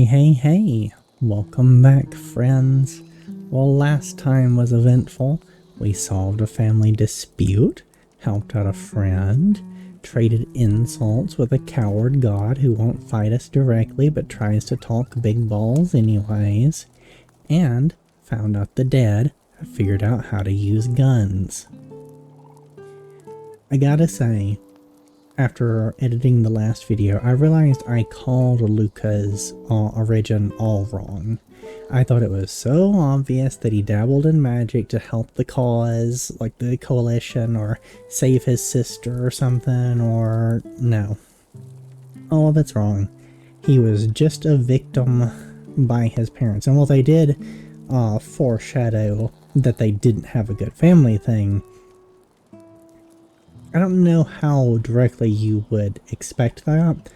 Hey, welcome back, friends. Well, last time was eventful. We solved a family dispute, helped out a friend, traded insults with a coward god who won't fight us directly but tries to talk big balls anyways, and found out the dead have figured out how to use guns. I gotta say, after editing the last video, I realized I called Luca's origin all wrong. I thought it was so obvious that he dabbled in magic to help the cause, like the coalition, or save his sister or something, or no. All of it's wrong. He was just a victim by his parents. And while they did foreshadow that they didn't have a good family thing, I don't know how directly you would expect that.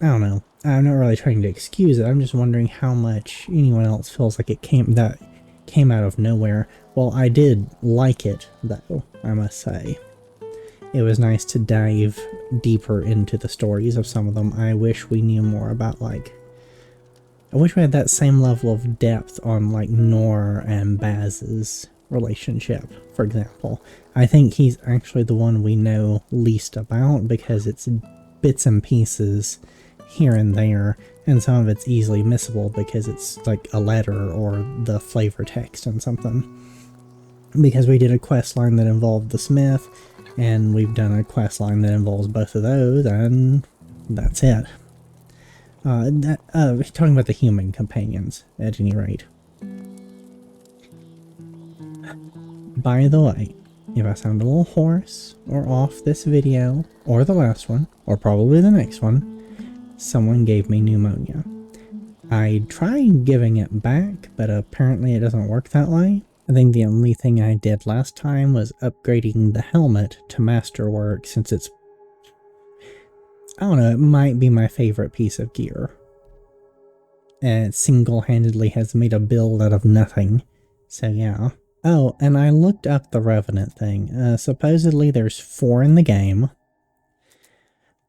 I don't know. I'm not really trying to excuse it. I'm just wondering how much anyone else feels like it came out of nowhere. Well, I did like it, though, I must say. It was nice to dive deeper into the stories of some of them. I wish we knew more about, I wish we had that same level of depth on, Nor and Baz's relationship, for example. I think he's actually the one we know least about because it's bits and pieces here and there, and some of it's easily missable because it's like a letter or the flavor text and something. Because we did a quest line that involved the Smith, and we've done a quest line that involves both of those, and that's it. Talking about the human companions, at any rate. By the way, if I sound a little hoarse or off this video, or the last one, or probably the next one, someone gave me pneumonia. I tried giving it back, but apparently it doesn't work that way. I think the only thing I did last time was upgrading the helmet to masterwork, since it's, I don't know, it might be my favorite piece of gear. And it single-handedly has made a build out of nothing. So yeah. Oh, and I looked up the Revenant thing. Supposedly there's 4 in the game.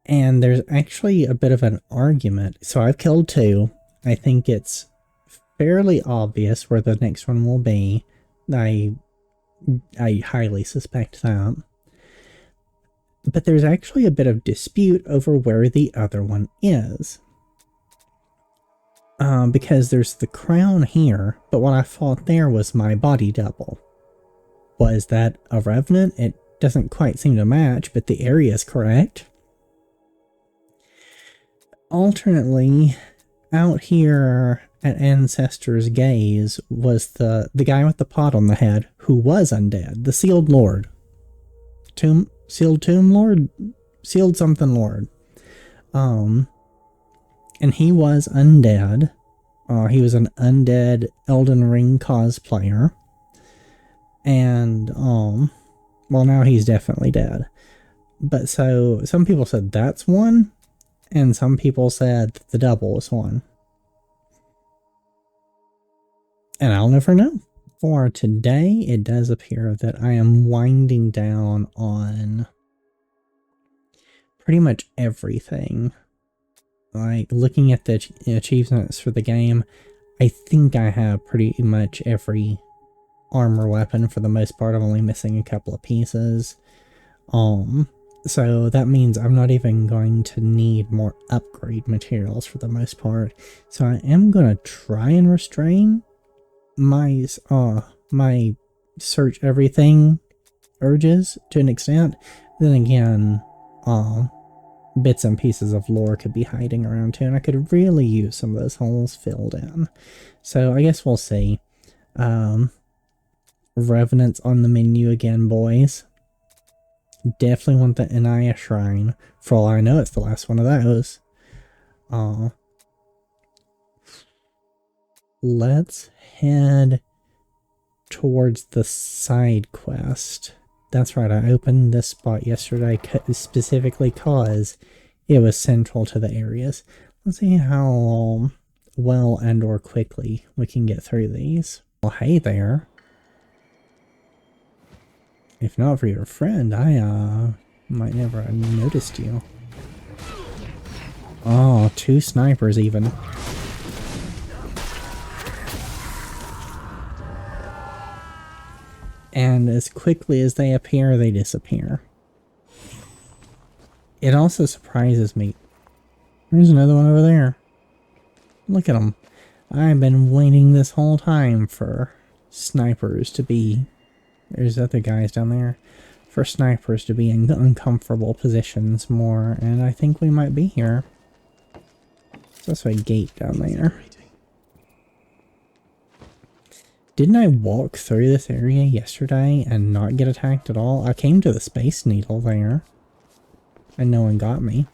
And there's actually a bit of an argument. So I've killed 2. I think it's fairly obvious where the next one will be. I highly suspect that. But there's actually a bit of dispute over where the other one is. Because there's the crown here, but what I fought there was my body double. Was that a Revenant? It doesn't quite seem to match, but the area is correct. Alternately, out here at Ancestor's Gaze was the guy with the pot on the head who was undead, the Sealed Lord. Sealed Tomb Lord? Sealed something Lord. And he was undead. He was an undead Elden Ring cosplayer. And, well, now he's definitely dead. But so, some people said that's one, and some people said that the double is one. And I'll never know. For today, it does appear that I am winding down on pretty much everything. Looking at the achievements for the game, I think I have pretty much every armor weapon for the most part. I'm only missing a couple of pieces. So that means I'm not even going to need more upgrade materials for the most part. So I am going to try and restrain my search everything urges to an extent. Then again, bits and pieces of lore could be hiding around too, and I could really use some of those holes filled in. So I guess we'll see. Revenants on the menu again, boys. Definitely want the Anaya Shrine. For all I know, it's the last one of those. Let's head towards the side quest. That's right, I opened this spot yesterday specifically cause it was central to the areas. Let's see how well and or quickly we can get through these. Well, hey there. If not for your friend, I might never have noticed you. Oh, 2 snipers even. And as quickly as they appear, they disappear. It also surprises me. There's another one over there. Look at them. I've been waiting this whole time for snipers to be... There's other guys down there. For snipers to be in uncomfortable positions more, and I think we might be here. There's also a gate down there. Didn't I walk through this area yesterday and not get attacked at all? I came to the Space Needle there, and no one got me.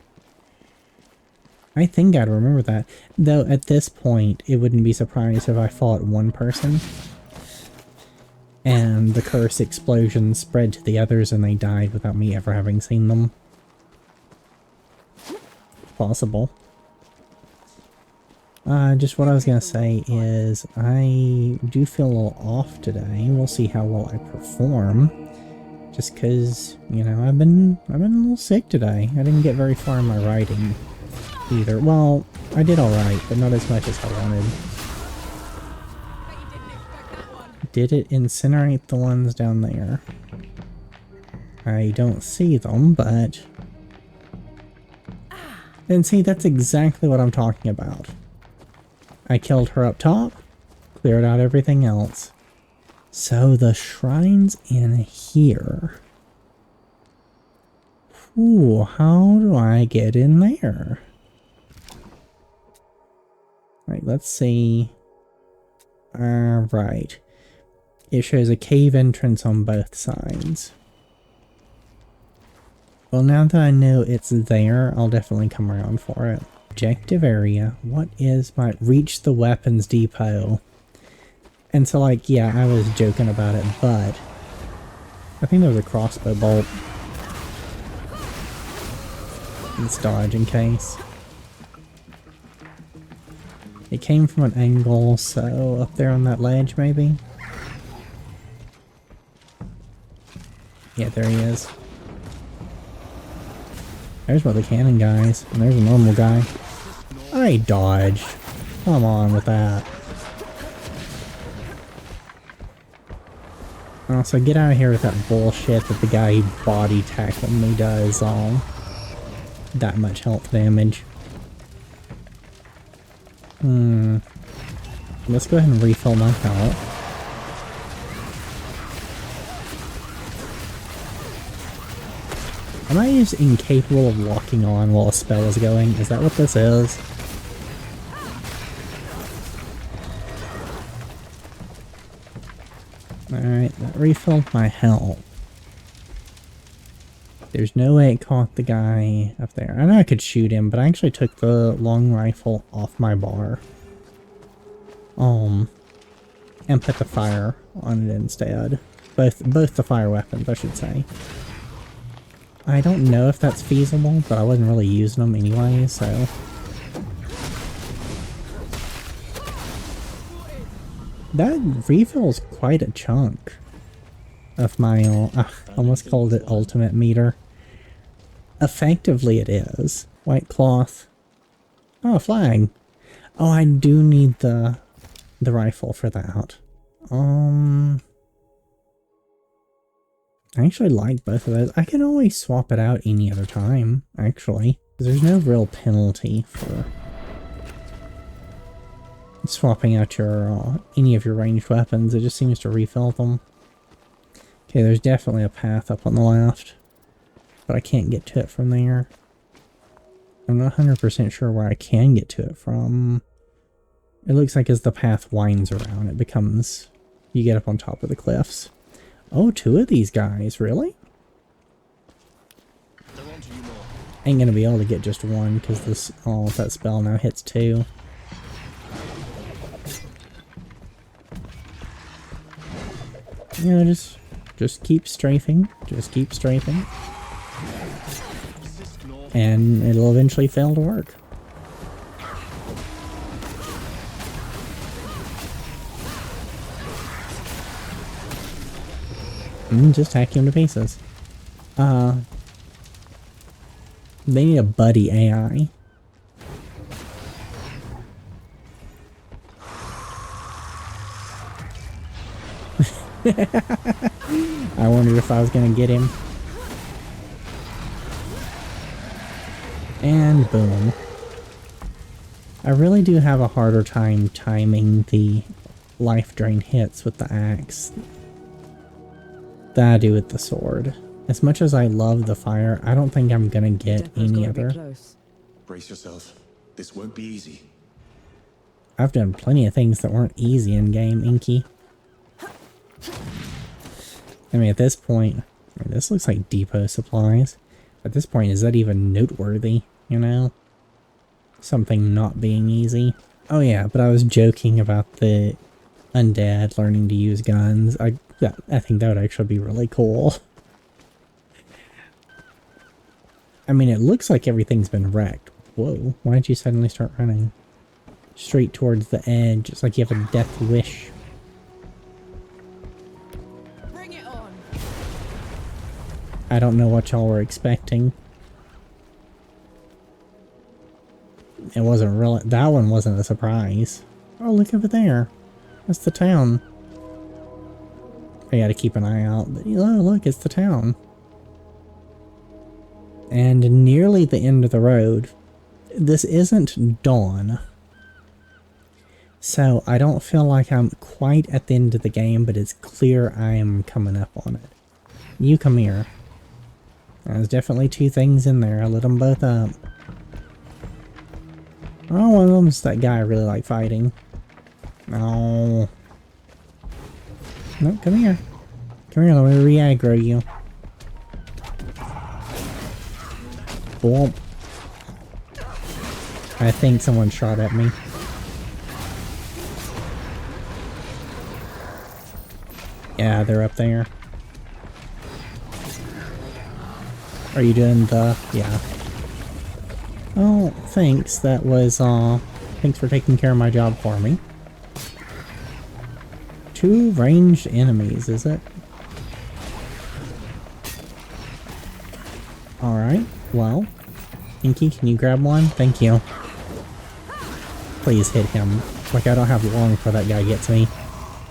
I think I'd remember that. Though at this point, it wouldn't be surprised if I fought one person and the curse explosion spread to the others and they died without me ever having seen them. Possible. Just what I was gonna say is I do feel a little off today. We'll see how well I perform. Just cause, you know, I've been a little sick today. I didn't get very far in my writing either. Well, I did alright, but not as much as I wanted. Did it incinerate the ones down there? I don't see them, but... And see, that's exactly what I'm talking about. I killed her up top, cleared out everything else. So the shrine's in here. Ooh, how do I get in there? Right, let's see. Right. It shows a cave entrance on both sides. Well, now that I know it's there, I'll definitely come around for it. Objective area. What is my... Reach the weapons depot. And so, like, yeah, I was joking about it, but... I think there was a crossbow bolt. Let's dodge in case. It came from an angle, so up there on that ledge, maybe? Yeah, there he is. There's one of the cannon guys, and there's a normal guy. I dodged. Come on with that. Also, get out of here with that bullshit that the guy who body tackled me does all that much health damage. Let's go ahead and refill my health. Am I just incapable of locking on while a spell is going? Is that what this is? Alright, that refilled my health. There's no way it caught the guy up there. I know I could shoot him, but I actually took the long rifle off my bar. And put the fire on it instead. Both the fire weapons, I should say. I don't know if that's feasible, but I wasn't really using them anyway, so... That refills quite a chunk of my... almost called it ultimate meter. Effectively it is. White cloth. Oh, a flag. Oh, I do need the rifle for that. I actually like both of those. I can always swap it out any other time, actually. There's no real penalty for swapping out your any of your ranged weapons. It just seems to refill them. Okay, there's definitely a path up on the left, but I can't get to it from there. I'm not 100% sure where I can get to it from. It looks like as the path winds around, it becomes... You get up on top of the cliffs. Oh, 2 of these guys, really? Ain't gonna be able to get just one, because this... Oh, that spell now hits 2. You know, just keep strafing. Just keep strafing. And it'll eventually fail to work. Just hack him to pieces. They need a buddy AI. I wondered if I was gonna get him. And boom. I really do have a harder time timing the life drain hits with the axe than I do with the sword. As much as I love the fire, I don't think I'm gonna get any other. Brace yourself. This won't be easy. I've done plenty of things that weren't easy in game, Inky. I mean, at this point, I mean, this looks like depot supplies. At this point, is that even noteworthy, you know? Something not being easy. Oh yeah, but I was joking about the undead learning to use guns. I think that would actually be really cool. I mean, it looks like everything's been wrecked. Whoa, why did you suddenly start running? Straight towards the edge. It's like you have a death wish. Bring it on. I don't know what y'all were expecting. It wasn't really, that one wasn't a surprise. Oh, look over there. That's the town. I gotta keep an eye out, but oh, look, it's the town. And nearly the end of the road. This isn't dawn. So I don't feel like I'm quite at the end of the game, but it's clear I am coming up on it. You come here. There's definitely two things in there. I lit them both up. Oh, one of them's that guy I really like fighting. No. No, come here. Come here, let me re-aggro you. Boom. I think someone shot at me. Yeah, they're up there. Are you doing the... yeah. Oh, thanks. That was, thanks for taking care of my job for me. 2 ranged enemies, is it? Alright, well. Inky, can you grab one? Thank you. Please hit him. Like, I don't have long before that guy gets me.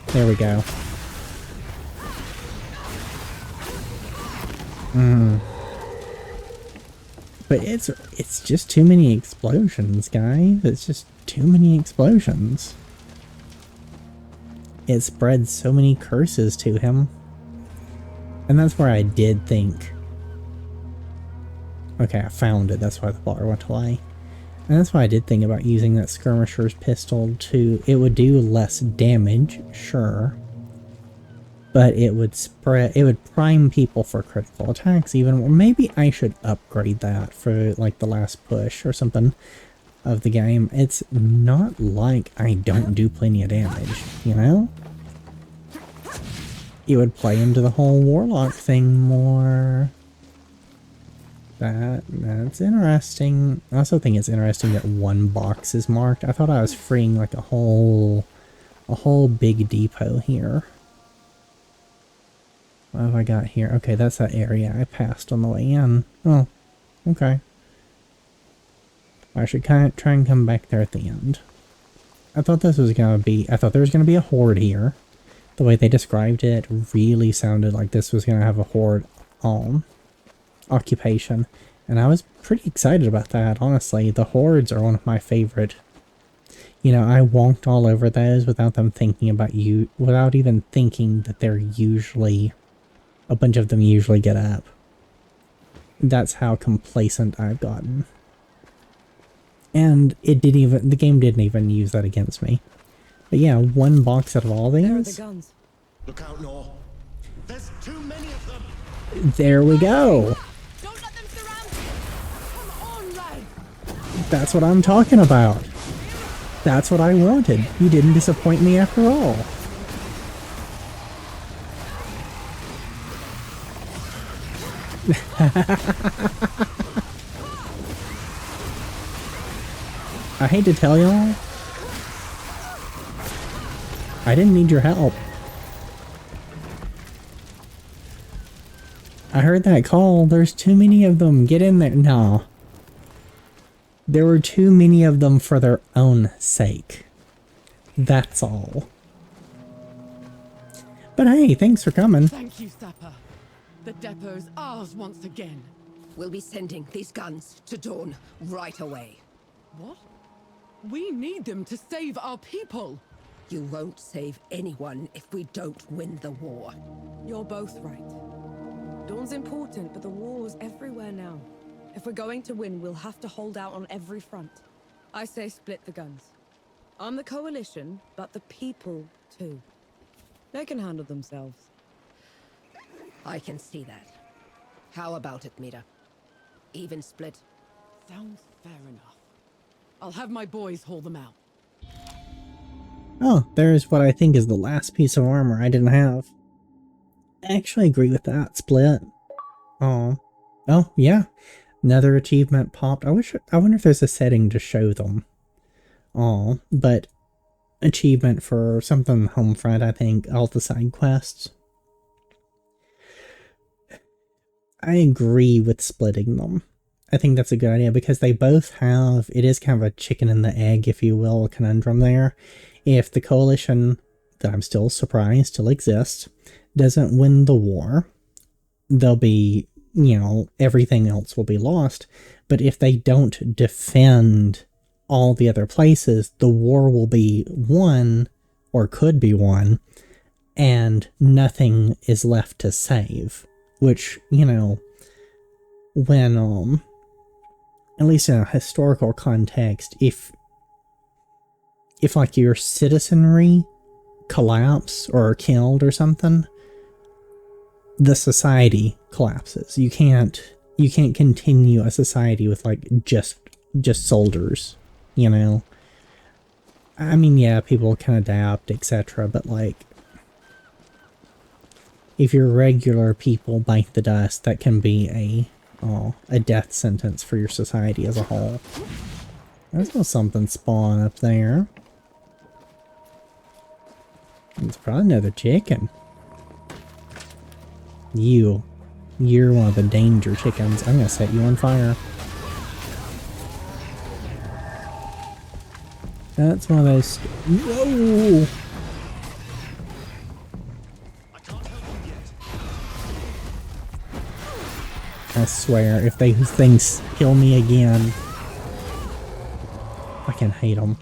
There we go. But it's just too many explosions, guys. It's just too many explosions. It spread so many curses to him. And that's where I did think... okay, I found it. That's why the bar went away. And that's why I did think about using that skirmisher's pistol to... it would do less damage, sure. But it would spread... it would prime people for critical attacks even. Or maybe I should upgrade that for like the last push or something of the game. It's not like I don't do plenty of damage, you know? It would play into the whole warlock thing more. That's interesting. I also think it's interesting that 1 box is marked. I thought I was freeing like a whole big depot here. What have I got here? Okay, that's that area I passed on the way in. Oh, okay. I should kind of try and come back there at the end. I thought this was gonna be... I thought there was gonna be a horde here. The way they described it really sounded like this was gonna have a horde occupation. And I was pretty excited about that, honestly. The hordes are one of my favorite. You know, I walked all over those without them thinking about you... without even thinking that they're usually... a bunch of them usually get up. That's how complacent I've gotten. And it didn't even... the game didn't even use that against me. But yeah, 1 box out of all these. There are the guns. Look out, Nor. There's too many of them. There we go. Don't let them surround you. Come on, lad. That's what I'm talking about. That's what I wanted. You didn't disappoint me after all. I hate to tell y'all, I didn't need your help. I heard that call. There's too many of them. Get in there. No. There were too many of them for their own sake. That's all. But hey, thanks for coming. Thank you, Sapper. The depot's ours once again. We'll be sending these guns to Dawn right away. What? We need them to save our people. You won't save anyone if we don't win the war. You're both right. Dawn's important, but the war's everywhere now. If we're going to win, we'll have to hold out on every front. I say split the guns. I'm the coalition, but the people too. They can handle themselves. I can see that. How about it, Mira? Even split? Sounds fair enough. I'll have my boys haul them out. Oh, there's what I think is the last piece of armor I didn't have. I actually agree with that, Split. Oh. Oh, yeah. Another achievement popped. I wonder if there's a setting to show them. Oh, but achievement for something Homefront, I think, all the side quests. I agree with splitting them. I think that's a good idea because they both have, it is kind of a chicken and the egg, if you will, conundrum there. If the coalition, that I'm still surprised still exists, doesn't win the war, they'll be, you know, everything else will be lost. But if they don't defend all the other places, the war will be won, or could be won, and nothing is left to save. Which, you know, when, at least in a historical context, if like your citizenry collapse or are killed or something, the society collapses. You can't continue a society with like just soldiers, you know. I mean, yeah, people can adapt, etc., but like if your regular people bite the dust, that can be a death sentence for your society as a whole. There's something spawn up there. It's probably another chicken. You're one of the danger chickens. I'm gonna set you on fire. That's one of those. Whoa! I can't help you yet. I swear, if these things kill me again, I can hate them.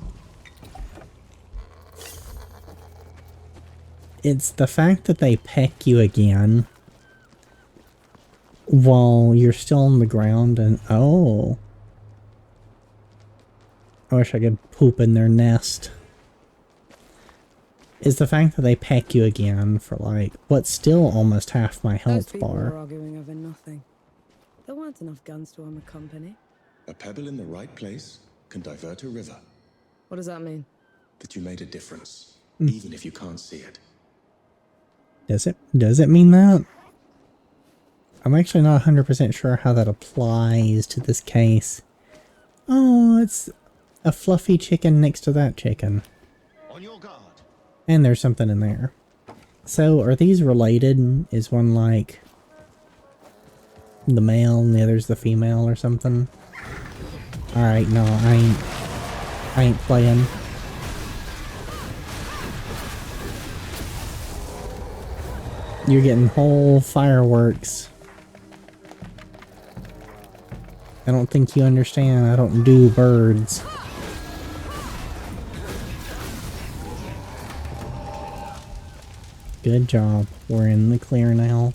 It's the fact that they peck you again while you're still on the ground and oh. I wish I could poop in their nest. Is the fact that they peck you again for like what's still almost half my Those health people bar. were arguing over nothing. There weren't enough guns to arm a company. A pebble in the right place can divert a river. What does that mean? That you made a difference, even if you can't see it. Does it mean that? I'm actually not 100% sure how that applies to this case. Oh, it's a fluffy chicken next to that chicken. On your guard. And there's something in there. So, are these related? Is one like the male and the other's the female or something? Alright, no, I ain't playing. You're getting whole fireworks. I don't think you understand. I don't do birds. Good job. We're in the clear now.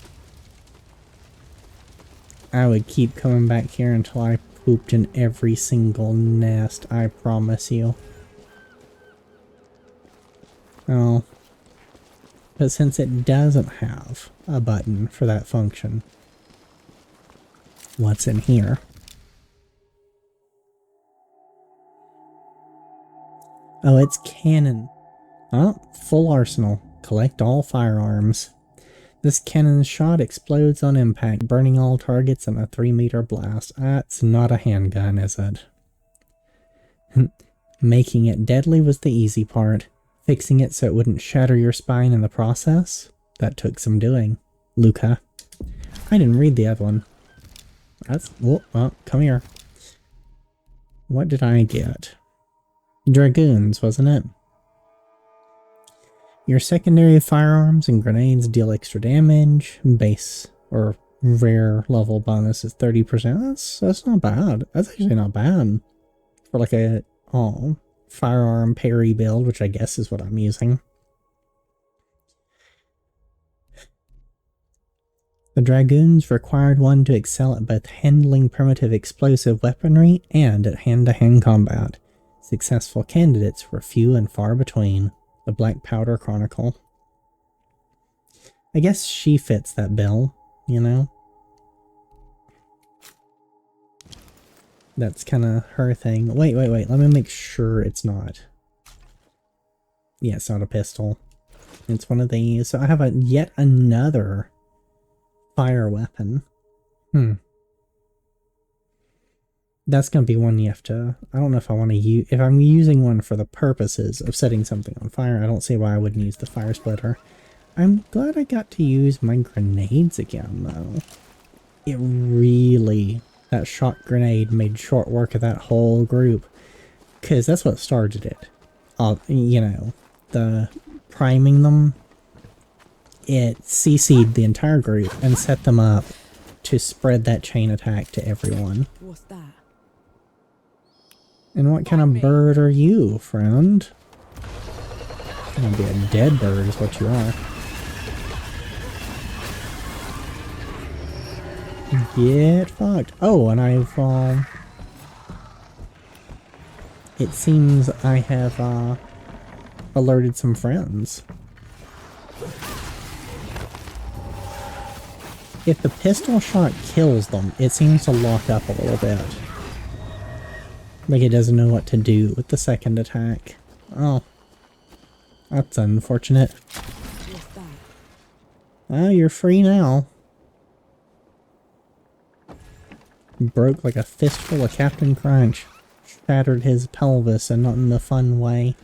I would keep coming back here until I pooped in every single nest, I promise you. Oh. But since it doesn't have a button for that function, what's in here? Oh, it's cannon. Oh, full arsenal. Collect all firearms. This cannon's shot explodes on impact, burning all targets in a 3-meter blast. That's not a handgun, is it? Making it deadly was the easy part. Fixing it so it wouldn't shatter your spine in the process? That took some doing. Luca. I didn't read the other one. That's... Oh, come here. What did I get? Dragoons, wasn't it? Your secondary firearms and grenades deal extra damage. Base or rare level bonus is 30%. That's not bad. That's actually not bad for like a firearm parry build, which I guess is what I'm using. The Dragoons required one to excel at both handling primitive explosive weaponry and at hand-to-hand combat. Successful candidates were few and far between. The Black Powder Chronicle. I guess she fits that bill, you know? That's kind of her thing. Wait. Let me make sure it's not. Yeah, it's not a pistol. It's one of these. So I have yet another fire weapon. That's going to be one you have to... I don't know if I want to use... If I'm using one for the purposes of setting something on fire, I don't see why I wouldn't use the fire splitter. I'm glad I got to use my grenades again, though. It really... That shot grenade made short work of that whole group. Because that's what started it. You know, the priming them... It CC'd the entire group and set them up to spread that chain attack to everyone. What's that? And what kind of bird are you, friend? You're gonna be a dead bird is what you are. Get fucked. Oh, and I've, it seems I have, alerted some friends. If the pistol shot kills them, it seems to lock up a little bit. Like it doesn't know what to do with the second attack. Oh. That's unfortunate. What's that? Oh, you're free now. Broke like a fistful of Captain Crunch. Shattered his pelvis and not in the fun way.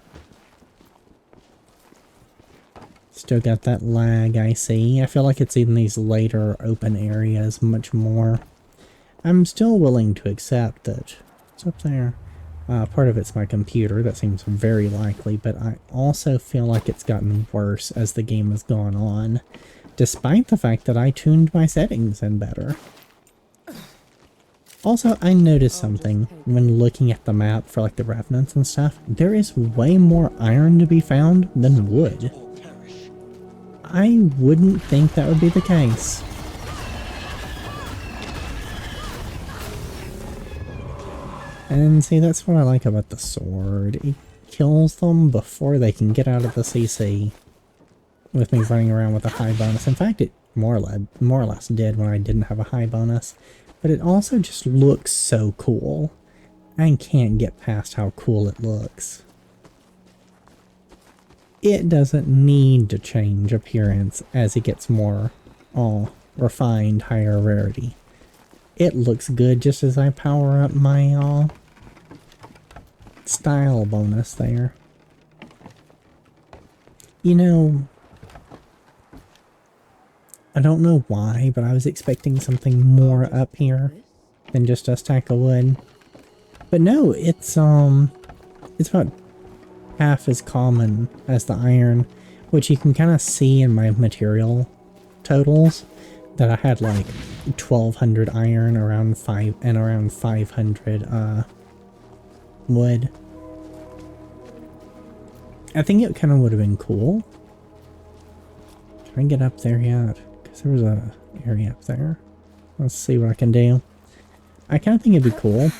Still got that lag, I see. I feel like it's in these later open areas much more. I'm still willing to accept that it's up there. Part of it's my computer, that seems very likely, but I also feel like it's gotten worse as the game has gone on, despite the fact that I tuned my settings in better. Also, I noticed something when looking at the map for like the revenants and stuff. There is way more iron to be found than wood. I wouldn't think that would be the case. And see, that's what I like about the sword. It kills them before they can get out of the CC. With me running around with a high bonus. In fact, it more or less did when I didn't have a high bonus. But it also just looks so cool. I can't get past how cool it looks. It doesn't need to change appearance as it gets more refined, higher rarity. It looks good just as I power up my style bonus there. You know, I don't know why, but I was expecting something more up here than just a stack of wood. But no, it's about half as common as the iron, which you can kind of see in my material totals, that I had like 1200 iron, around 500 wood. I think it kind of would have been cool. Can I get up there yet? Because there was a area up there. Let's see what I can do. I kind of think it'd be cool.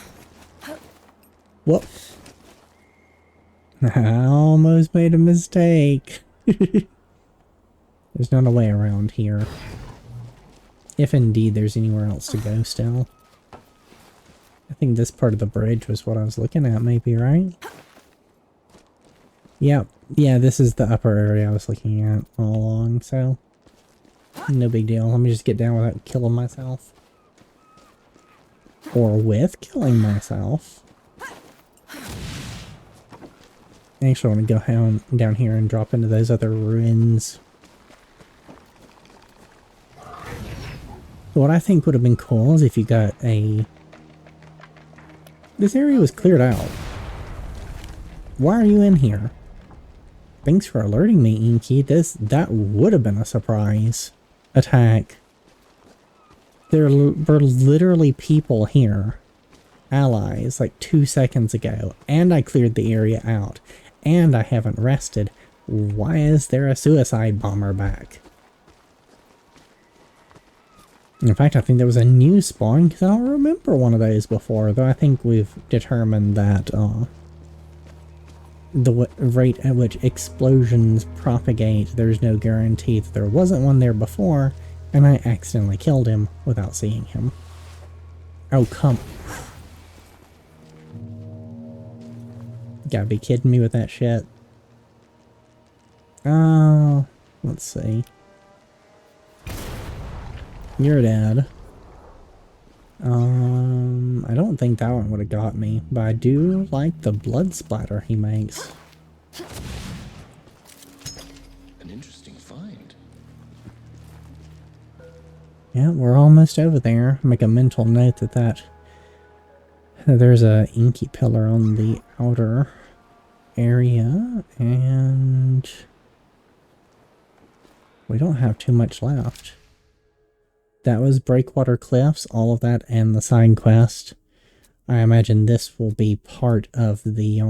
Whoop. I almost made a mistake. There's not a way around here. If indeed there's anywhere else to go still. I think this part of the bridge was what I was looking at, maybe, right? Yep. Yeah, this is the upper area I was looking at all along, so... No big deal. Let me just get down without killing myself. Or with killing myself. I actually want to go down here and drop into those other ruins. What I think would have been cool is if you got a... This area was cleared out. Why are you in here? Thanks for alerting me, Inky. That would have been a surprise attack. There were literally people here, allies, like 2 seconds ago, and I cleared the area out, and I haven't rested. Why is there a suicide bomber back? In fact, I think there was a new spawn, because I don't remember one of those before, though I think we've determined that the rate at which explosions propagate, there's no guarantee that there wasn't one there before, and I accidentally killed him without seeing him. Oh, come. Gotta be kidding me with that shit. Oh, let's see. You're dead. I don't think that one would have got me, but I do like the blood splatter he makes. An interesting find. Yeah, we're almost over there. Make a mental note that there's a inky pillar on the outer area, and we don't have too much left. That was Breakwater Cliffs, all of that, and the side quest. I imagine this will be part of the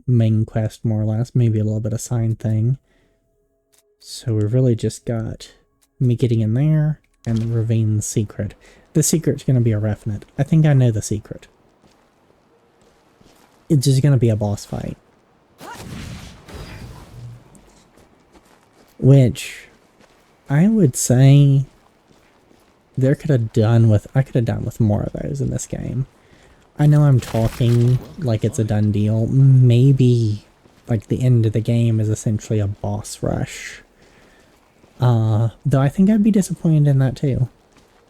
main quest, more or less. Maybe a little bit of side thing. So we really just got me getting in there, and the ravine secret. The secret's going to be a Refnet. I think I know the secret. It's just going to be a boss fight. Which, I would say... I could have done with more of those in this game. I know I'm talking like it's a done deal. Maybe like the end of the game is essentially a boss rush. Though I think I'd be disappointed in that too,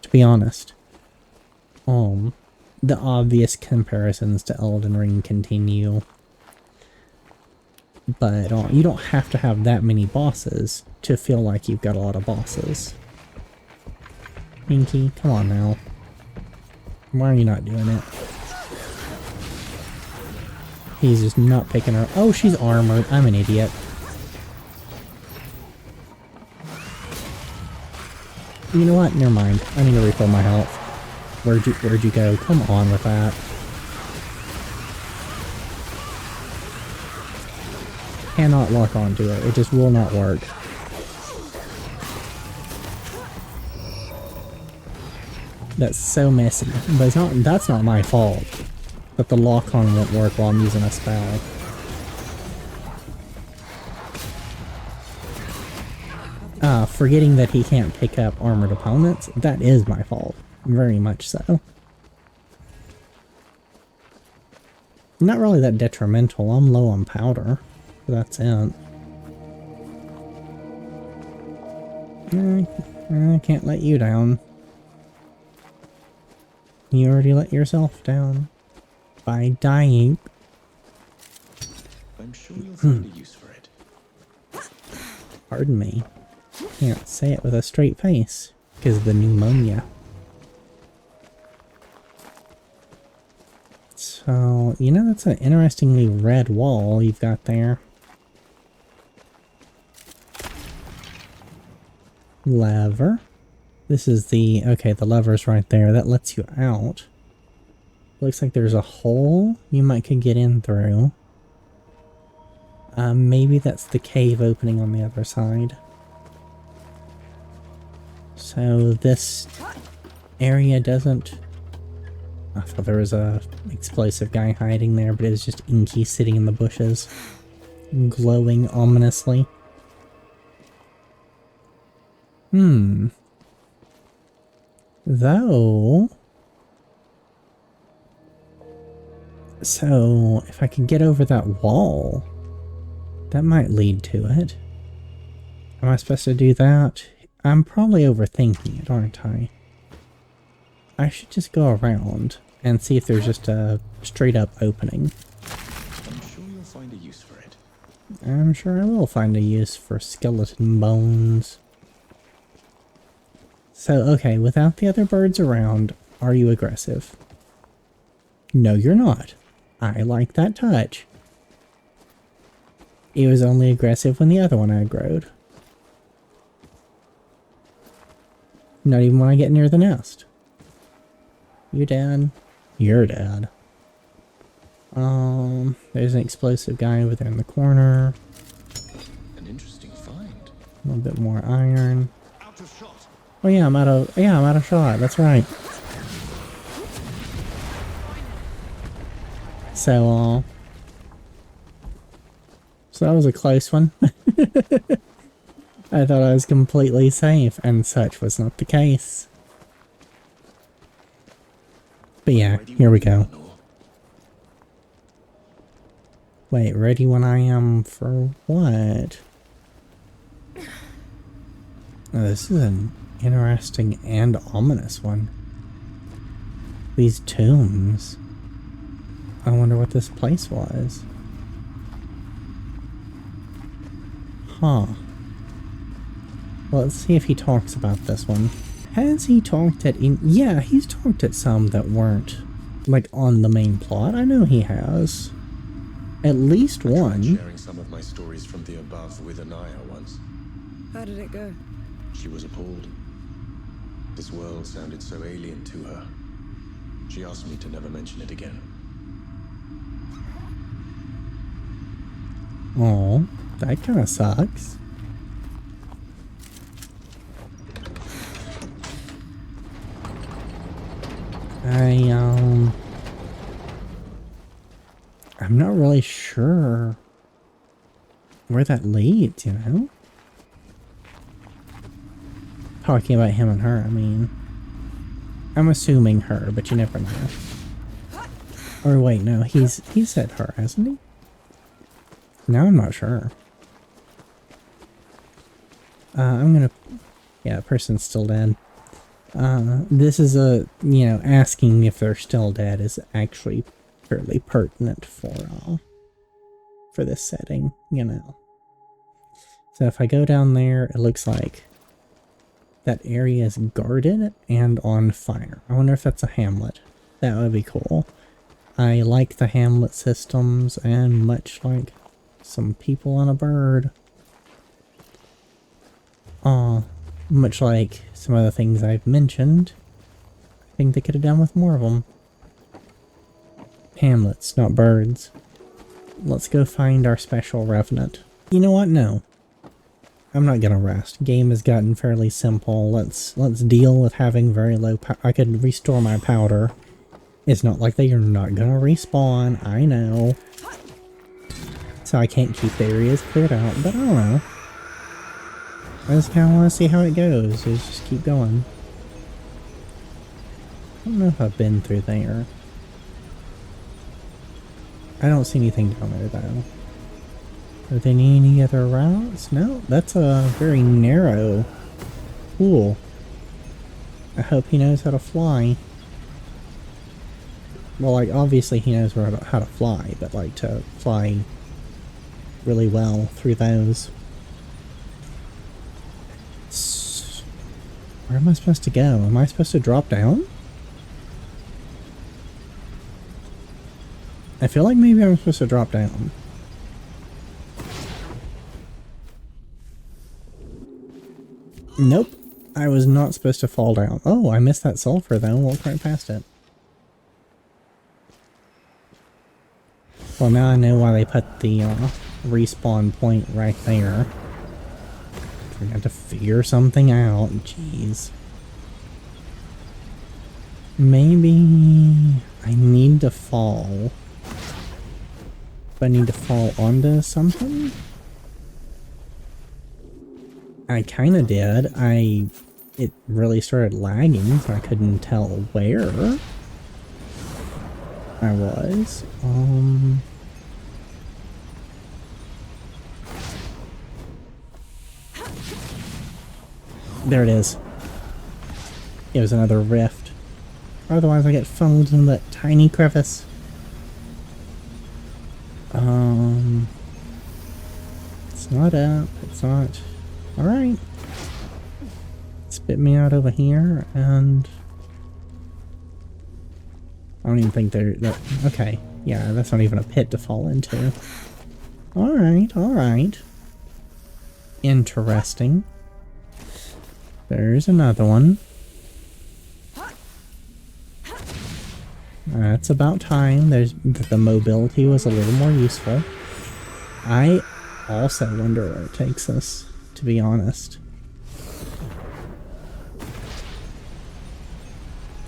to be honest. The obvious comparisons to Elden Ring continue. But you don't have to have that many bosses to feel like you've got a lot of bosses. Inky, come on now. Why are you not doing it? He's just not picking her. Oh, she's armored. I'm an idiot. You know what? Never mind. I need to refill my health. Where'd you go? Come on with that. Cannot lock onto it. It just will not work. That's so messy. But it's not, that's not my fault that the lock-on won't work while I'm using a spell. Forgetting that he can't pick up armored opponents, that is my fault. Very much so. Not really that detrimental. I'm low on powder. That's it. I can't let you down. You already let yourself down by dying. I'm sure you'll find a use for it. Pardon me. Can't say it with a straight face because of the pneumonia. So, you know, that's an interestingly red wall you've got there. Lever. This is the... okay, the lever's right there. That lets you out. Looks like there's a hole you could get in through. Maybe that's the cave opening on the other side. So this area doesn't... I thought there was a explosive guy hiding there, but it was just Inky sitting in the bushes, glowing ominously. Though... so, if I could get over that wall, that might lead to it. Am I supposed to do that? I'm probably overthinking it, aren't I? I should just go around and see if there's just a straight up opening. I'm sure you'll find a use for it. I'm sure I will find a use for skeleton bones. So, okay, without the other birds around, are you aggressive? No, you're not. I like that touch. It was only aggressive when the other one aggroed. Not even when I get near the nest. You dead? You're dead. There's an explosive guy over there in the corner. An interesting find. A little bit more iron. Out of shot. Oh yeah, I'm out of shot. That's right. So that was a close one. I thought I was completely safe, and such was not the case. But yeah, here we go. Wait, ready when I am for what? Oh, this is an interesting and ominous one. These tombs. I wonder what this place was. Huh. Well, let's see if he talks about this one. Has he talked at yeah, he's talked at some that weren't, like, on the main plot. I know he has. At least one. Sharing some of my stories from the above with Anaya once. How did it go? She was appalled. This world sounded so alien to her. She asked me to never mention it again. Oh, that kind of sucks. I'm not really sure where that leads, you know? Talking about him and her, I mean. I'm assuming her, but you never know. Or wait, no, he said her, hasn't he? Now I'm not sure. I'm gonna... Yeah, person's still dead. This is a, you know, asking if they're still dead is actually fairly pertinent for this setting, you know. So if I go down there, it looks like that area is guarded and on fire. I wonder if that's a hamlet. That would be cool. I like the hamlet systems, and much like some people and a bird. Much like some other things I've mentioned, I think they could have done with more of them. Hamlets, not birds. Let's go find our special revenant. You know what? No. I'm not gonna rest. Game has gotten fairly simple. Let's deal with having very low power. I could restore my powder. It's not like they are not gonna respawn. I know. So I can't keep the areas cleared out, but I don't know. I just kind of want to see how it goes. Just keep going. I don't know if I've been through there. I don't see anything down there, though. Are there any other routes? No, that's a very narrow pool. I hope he knows how to fly. Well, like, obviously he knows how to fly, but, like, to fly really well through those. Where am I supposed to go? Am I supposed to drop down? I feel like maybe I'm supposed to drop down. Nope. I was not supposed to fall down. Oh, I missed that sulfur though. Walked right past it. Well, now I know why they put the respawn point right there. I got to figure something out. Jeez. Maybe I need to fall. I need to fall onto something? I kind of did. It really started lagging, so I couldn't tell where I was. There it is. It was another rift. Otherwise I get funneled in that tiny crevice. It's not up. It's not... Alright. Spit me out over here, and... I don't even think they're... Okay. Yeah, that's not even a pit to fall into. Alright, alright. Interesting. There's another one. It's about time the mobility was a little more useful. I also wonder where it takes us, to be honest.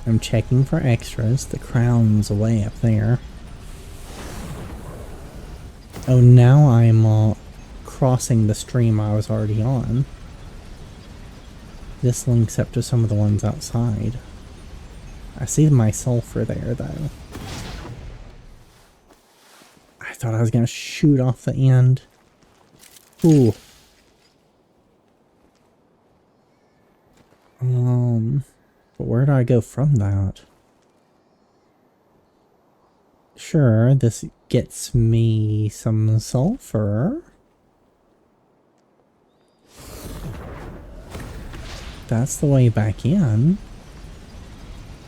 I'm checking for extras. The crown's way up there. Oh, now I'm crossing the stream I was already on. This links up to some of the ones outside. I see my sulfur there, though. I thought I was gonna shoot off the end. Ooh. But where do I go from that? Sure, this gets me some sulfur. That's the way back in.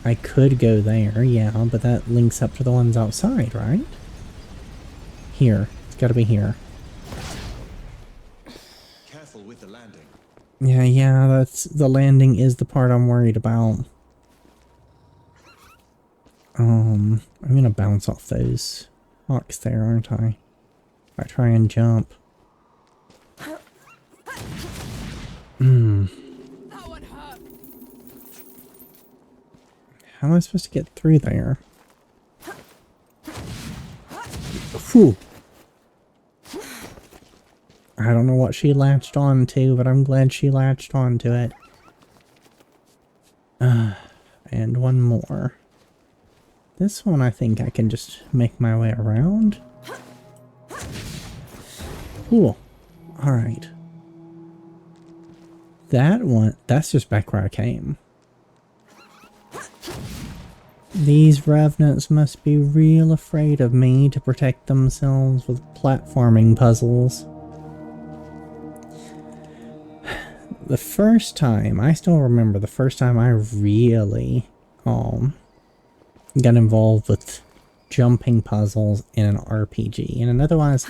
I could go there, yeah, but that links up to the ones outside, right? Here. It's gotta be here. Careful with the landing. Yeah, that's the landing is the part I'm worried about. I'm gonna bounce off those rocks there, aren't I? If I try and jump. That one hurt. How am I supposed to get through there? Whew. I don't know what she latched on to, but I'm glad she latched onto it. And one more. This one I think I can just make my way around. Cool. Alright. That one, that's just back where I came. These revenants must be real afraid of me to protect themselves with platforming puzzles. The first time, I still remember the first time I really got involved with jumping puzzles in an RPG, in an otherwise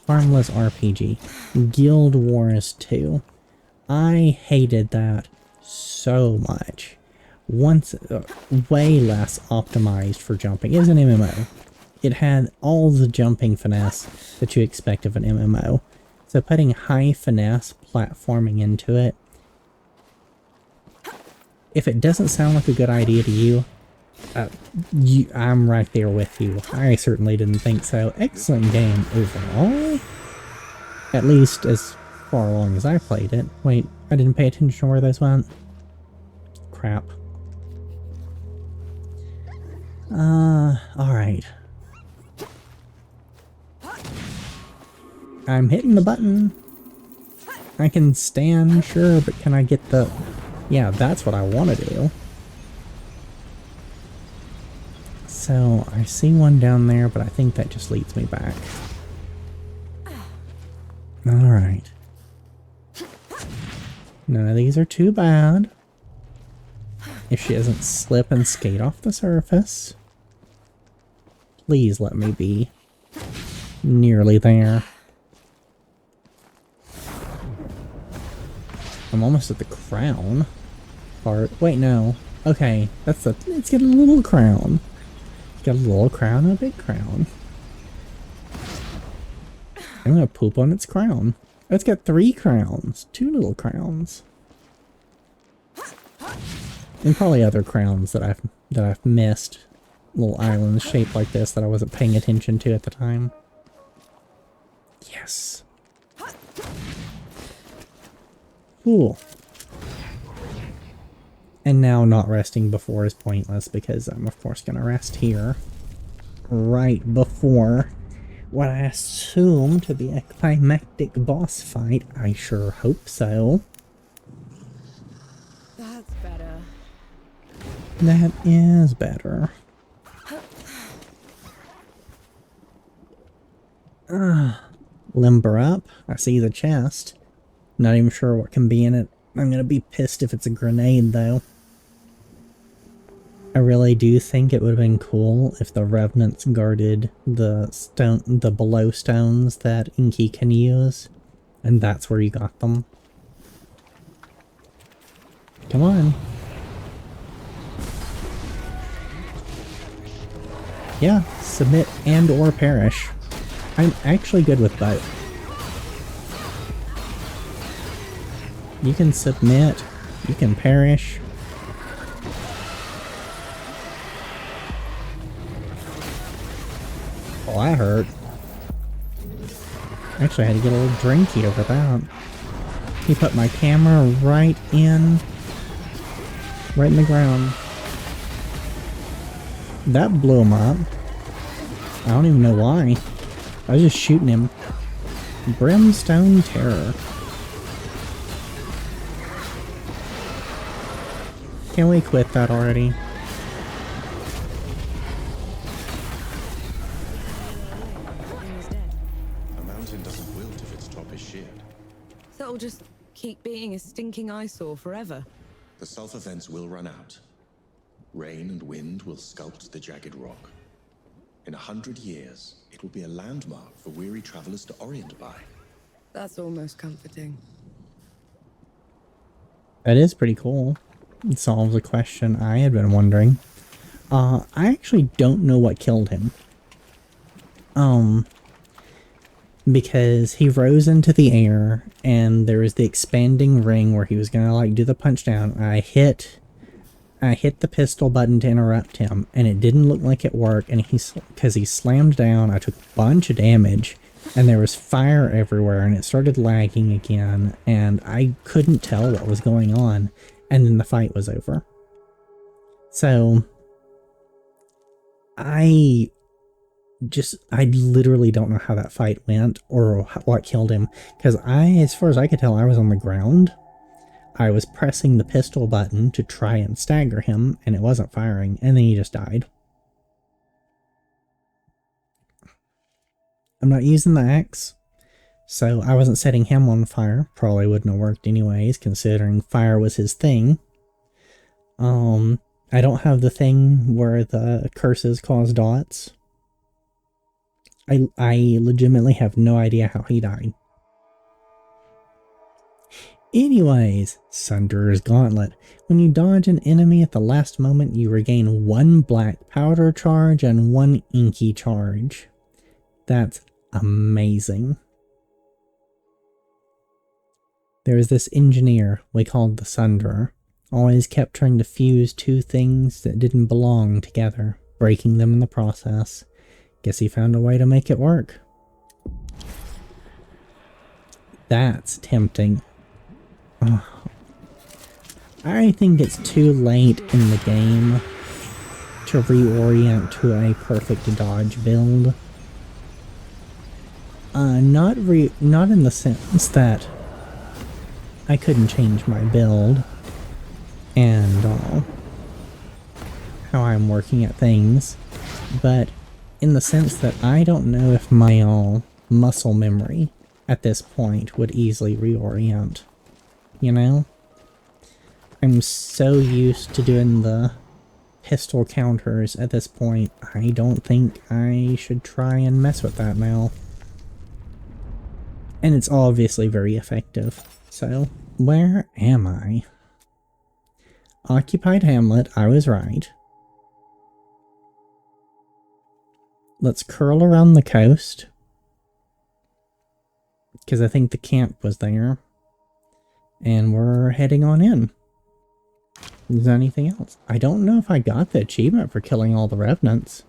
harmless RPG, Guild Wars 2. I hated that so much. Once, way less optimized for jumping. It was an MMO. It had all the jumping finesse that you expect of an MMO. So putting high finesse platforming into it, if it doesn't sound like a good idea to you, I'm right there with you. I certainly didn't think so. Excellent game overall. At least as far along as I played it. Wait, I didn't pay attention to where those went. Crap. Alright. I'm hitting the button. I can stand, sure, but can I get the... Yeah, that's what I want to do. So, I see one down there, but I think that just leads me back. Alright. None of these are too bad. If she doesn't slip and skate off the surface. Please let me be nearly there. I'm almost at the crown part. Wait, no. Okay, that's the... Let's get a little crown. Got a little crown and a big crown. I'm gonna poop on its crown. It's got 3 crowns. 2 little crowns. And probably other crowns that I've missed. Little islands shaped like this that I wasn't paying attention to at the time. Yes. Cool. And now not resting before is pointless because I'm of course gonna rest here. Right before what I assume to be a climactic boss fight. I sure hope so. That's better. That is better. Limber up. I see the chest. Not even sure what can be in it. I'm gonna be pissed if it's a grenade, though. I really do think it would have been cool if the revenants guarded the below stones that Inky can use, and that's where you got them. Come on. Yeah, submit and or perish. I'm actually good with both. You can submit, you can perish. Oh, that hurt. Actually, I had to get a little drinky over that. He put my camera right in the ground. That blew him up. I don't even know why. I was just shooting him. Brimstone Terror. Can we quit that already? A mountain doesn't wilt if its top is sheared. So it'll just keep being a stinking eyesore forever. The sulfur vents will run out. Rain and wind will sculpt the jagged rock. In 100 years, it will be a landmark for weary travelers to orient by. That's almost comforting. That is pretty cool. It solves a question I had been wondering. I actually don't know what killed him. Because he rose into the air, and there was the expanding ring where he was gonna like do the punch down. I hit the pistol button to interrupt him, and it didn't look like it worked, and because he slammed down, I took a bunch of damage, and there was fire everywhere, and it started lagging again, and I couldn't tell what was going on, and then the fight was over. So, I literally don't know how that fight went, or what killed him, because as far as I could tell, I was on the ground. I was pressing the pistol button to try and stagger him, and it wasn't firing, and then he just died. I'm not using the axe, so I wasn't setting him on fire. Probably wouldn't have worked anyways, considering fire was his thing. I don't have the thing where the curses cause dots. I legitimately have no idea how he died. Anyways, Sunderer's Gauntlet. When you dodge an enemy at the last moment, you regain 1 black powder charge and 1 inky charge. That's amazing. There was this engineer we called the Sunderer. Always kept trying to fuse 2 things that didn't belong together, breaking them in the process. Guess he found a way to make it work. That's tempting. I think it's too late in the game to reorient to a perfect dodge build. Not in the sense that I couldn't change my build and how I'm working at things, but in the sense that I don't know if my muscle memory at this point would easily reorient. You know? I'm so used to doing the pistol counters at this point, I don't think I should try and mess with that now. And it's obviously very effective. So, where am I? Occupied Hamlet, I was right. Let's curl around the coast, because I think the camp was there. And we're heading on in. Is there anything else? I don't know if I got the achievement for killing all the revenants.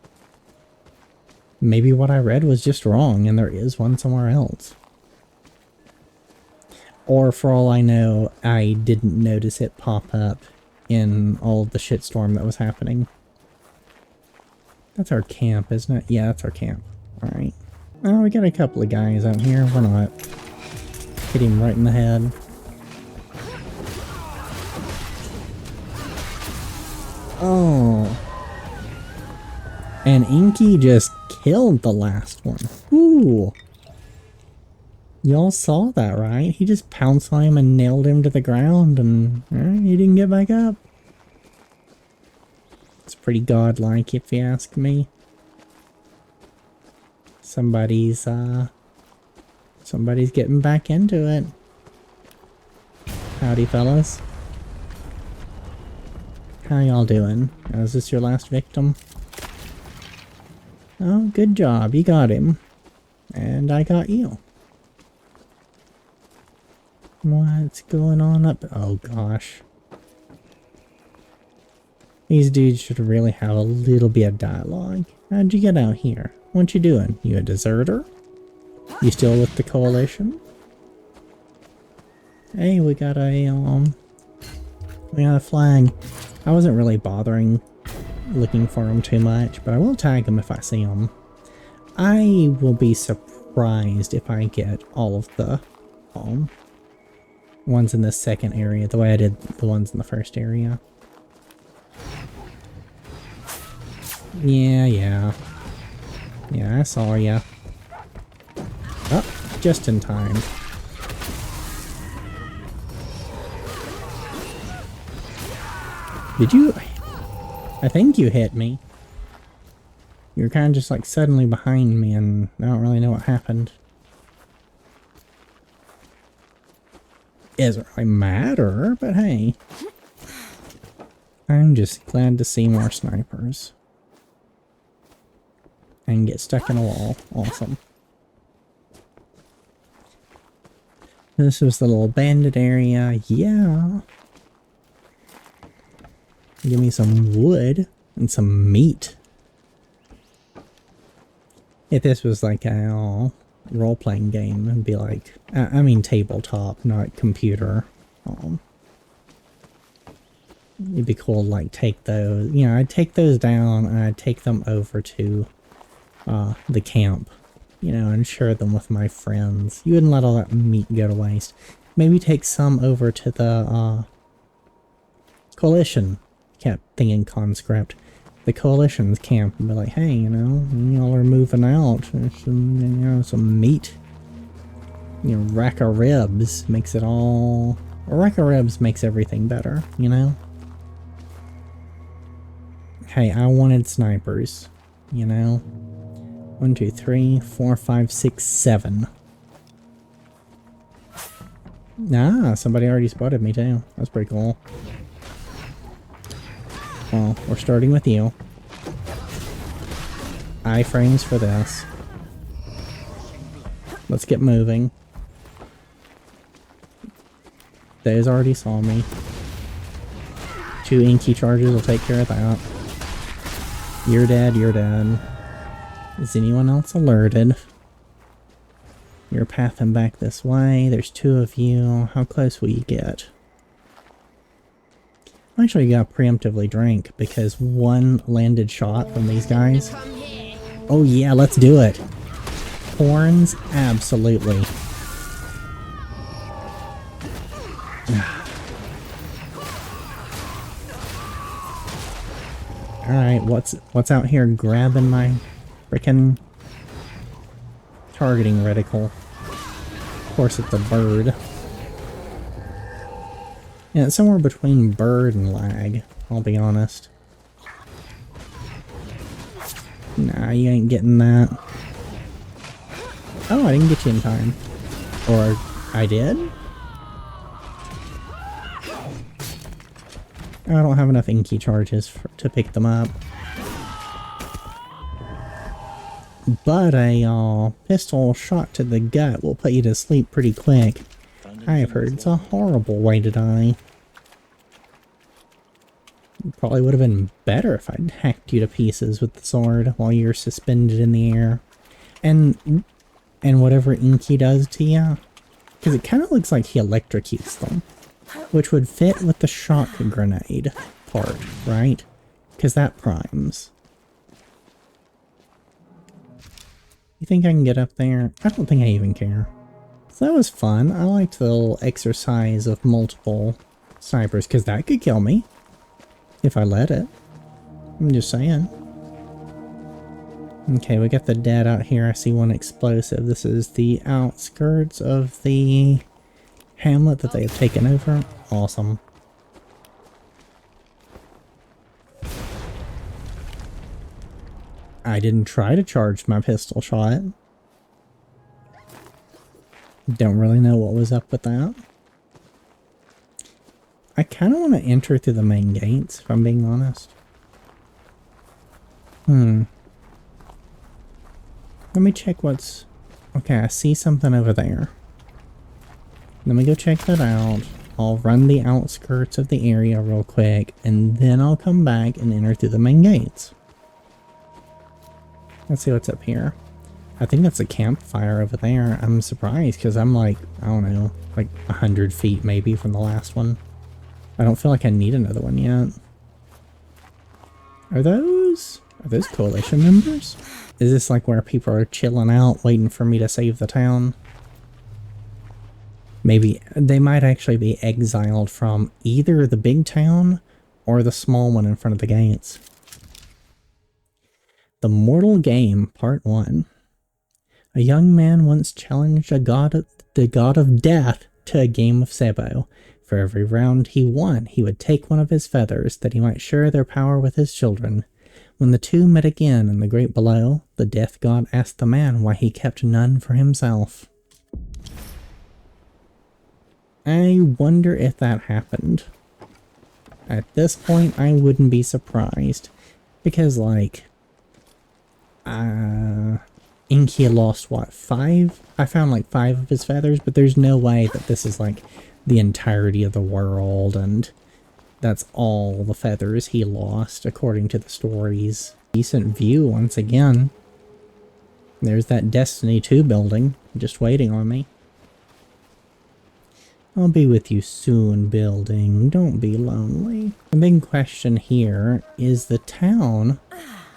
Maybe what I read was just wrong and there is one somewhere else. Or for all I know, I didn't notice it pop up in all of the shitstorm that was happening. That's our camp, isn't it? Yeah, that's our camp. Alright. Oh, we got a couple of guys out here. Why not? Hit him right in the head. Oh. And Inky just killed the last one. Ooh. Y'all saw that, right? He just pounced on him and nailed him to the ground and he didn't get back up. It's pretty godlike if you ask me. Somebody's getting back into it. Howdy, fellas. How y'all doing? Is this your last victim? Oh, good job. You got him. And I got you. What's going on up? Oh, gosh. These dudes should really have a little bit of dialogue. How'd you get out here? What you doing? You a deserter? You still with the coalition? Hey, we got a flag. I wasn't really bothering looking for them too much, but I will tag them if I see them. I will be surprised if I get all of the ones in this second area, the way I did the ones in the first area. Yeah, I saw ya. Oh, just in time. Did you? I think you hit me. You're kind of just like suddenly behind me and I don't really know what happened. It doesn't really matter, but hey. I'm just glad to see more snipers. And get stuck in a wall. Awesome. This was the little bandit area. Yeah. Give me some wood and some meat. If this was like a role-playing game, it'd be like, I mean tabletop, not computer. It'd be cool to like take those, you know, I'd take those down and I'd take them over to the camp, you know, and share them with my friends. You wouldn't let all that meat go to waste. Maybe take some over to the coalition. Kept thinking conscript. The coalition's camp and be like, hey, you know, y'all are moving out. There's some, you know, some meat. You know, rack of ribs makes it all. A rack of ribs makes everything better, you know. Hey, I wanted snipers, you know. 1, 2, 3, 4, 5, 6, 7. Ah, somebody already spotted me too. That's pretty cool. Well, we're starting with you. Iframes for this. Let's get moving. Those already saw me. 2 inky charges will take care of that. You're dead, you're dead. Is anyone else alerted? You're pathing back this way. There's 2 of you. How close will you get? I actually got preemptively drink because 1 landed shot from these guys. Oh yeah, let's do it. Horns, absolutely. Alright, what's out here grabbing my frickin' targeting reticle? Of course it's a bird. Yeah, it's somewhere between bird and lag, I'll be honest. Nah, you ain't getting that. Oh, I didn't get you in time. Or, I did? I don't have enough inky charges to pick them up. But a pistol shot to the gut will put you to sleep pretty quick. I have heard it's a horrible way to die. Probably would have been better if I'd hacked you to pieces with the sword while you're suspended in the air. And whatever Inky does to you, because it kind of looks like he electrocutes them, which would fit with the shock grenade part, right? Because that primes. You think I can get up there? I don't think I even care. So that was fun. I liked the little exercise of multiple snipers, because that could kill me. If I let it. I'm just saying. Okay, we got the dead out here. I see 1 explosive. This is the outskirts of the hamlet that they have taken over. Awesome. I didn't try to charge my pistol shot. Don't really know what was up with that. I kind of want to enter through the main gates, if I'm being honest. Let me check what's... Okay, I see something over there. Let me go check that out. I'll run the outskirts of the area real quick, and then I'll come back and enter through the main gates. Let's see what's up here. I think that's a campfire over there. I'm surprised, because I'm like, I don't know, like 100 feet maybe from the last one. I don't feel like I need another one yet. Are those coalition members? Is this like where people are chilling out, waiting for me to save the town? Maybe they might actually be exiled from either the big town or the small one in front of the gates. The Mortal Game, Part 1. A young man once challenged the god of death to a game of Sebo. For every round he won, he would take one of his feathers, that he might share their power with his children. When the two met again in the great below, the death god asked the man why he kept none for himself. I wonder if that happened. At this point, I wouldn't be surprised. Because, like... Inkia lost, what, 5? I found, like, 5 of his feathers, but there's no way that this is, like, the entirety of the world, and that's all the feathers he lost, according to the stories. Decent view, once again. There's that Destiny 2 building, just waiting on me. I'll be with you soon, building. Don't be lonely. The big question here is the town,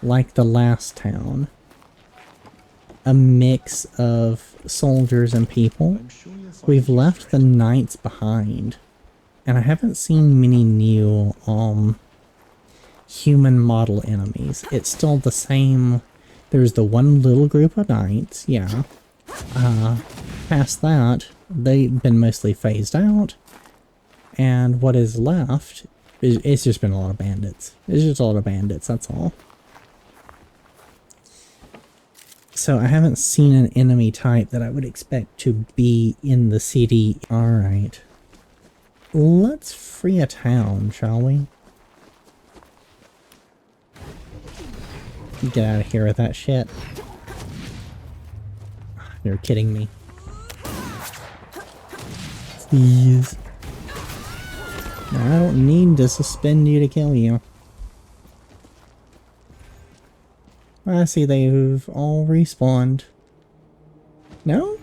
like the last town, a mix of soldiers and people? We've left the knights behind, and I haven't seen many new human model enemies. It's still the same. There's the one little group of knights, yeah. Past that, they've been mostly phased out, and what is left is, it's just been a lot of bandits. It's just a lot of bandits, that's all. So I haven't seen an enemy type that I would expect to be in the city. Alright. Let's free a town, shall we? Get out of here with that shit. You're kidding me. Please. I don't need to suspend you to kill you. I see they've all respawned. No?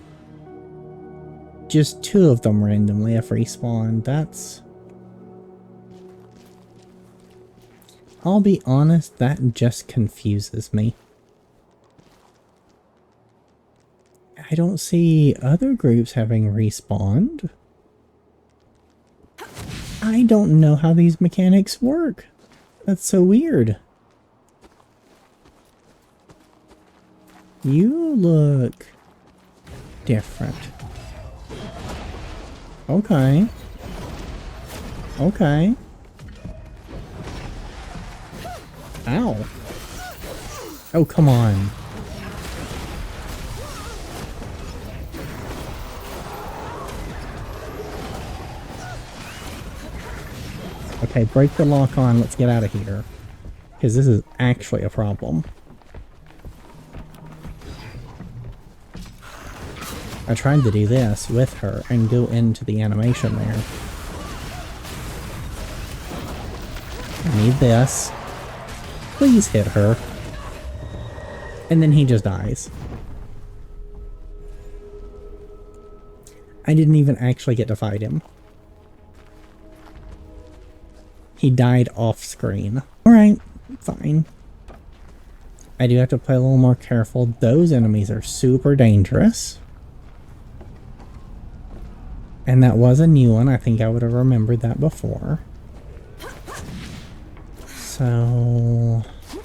Just 2 of them randomly have respawned. That's... I'll be honest, that just confuses me. I don't see other groups having respawned. I don't know how these mechanics work. That's so weird. You look different. Okay. Okay. Ow. Oh, come on. Okay, break the lock on. Let's get out of here. Because this is actually a problem. I tried to do this with her and go into the animation there. I need this. Please hit her. And then he just dies. I didn't even actually get to fight him. He died off screen. Alright, fine. I do have to play a little more careful. Those enemies are super dangerous. And that was a new one. I think I would have remembered that before. So,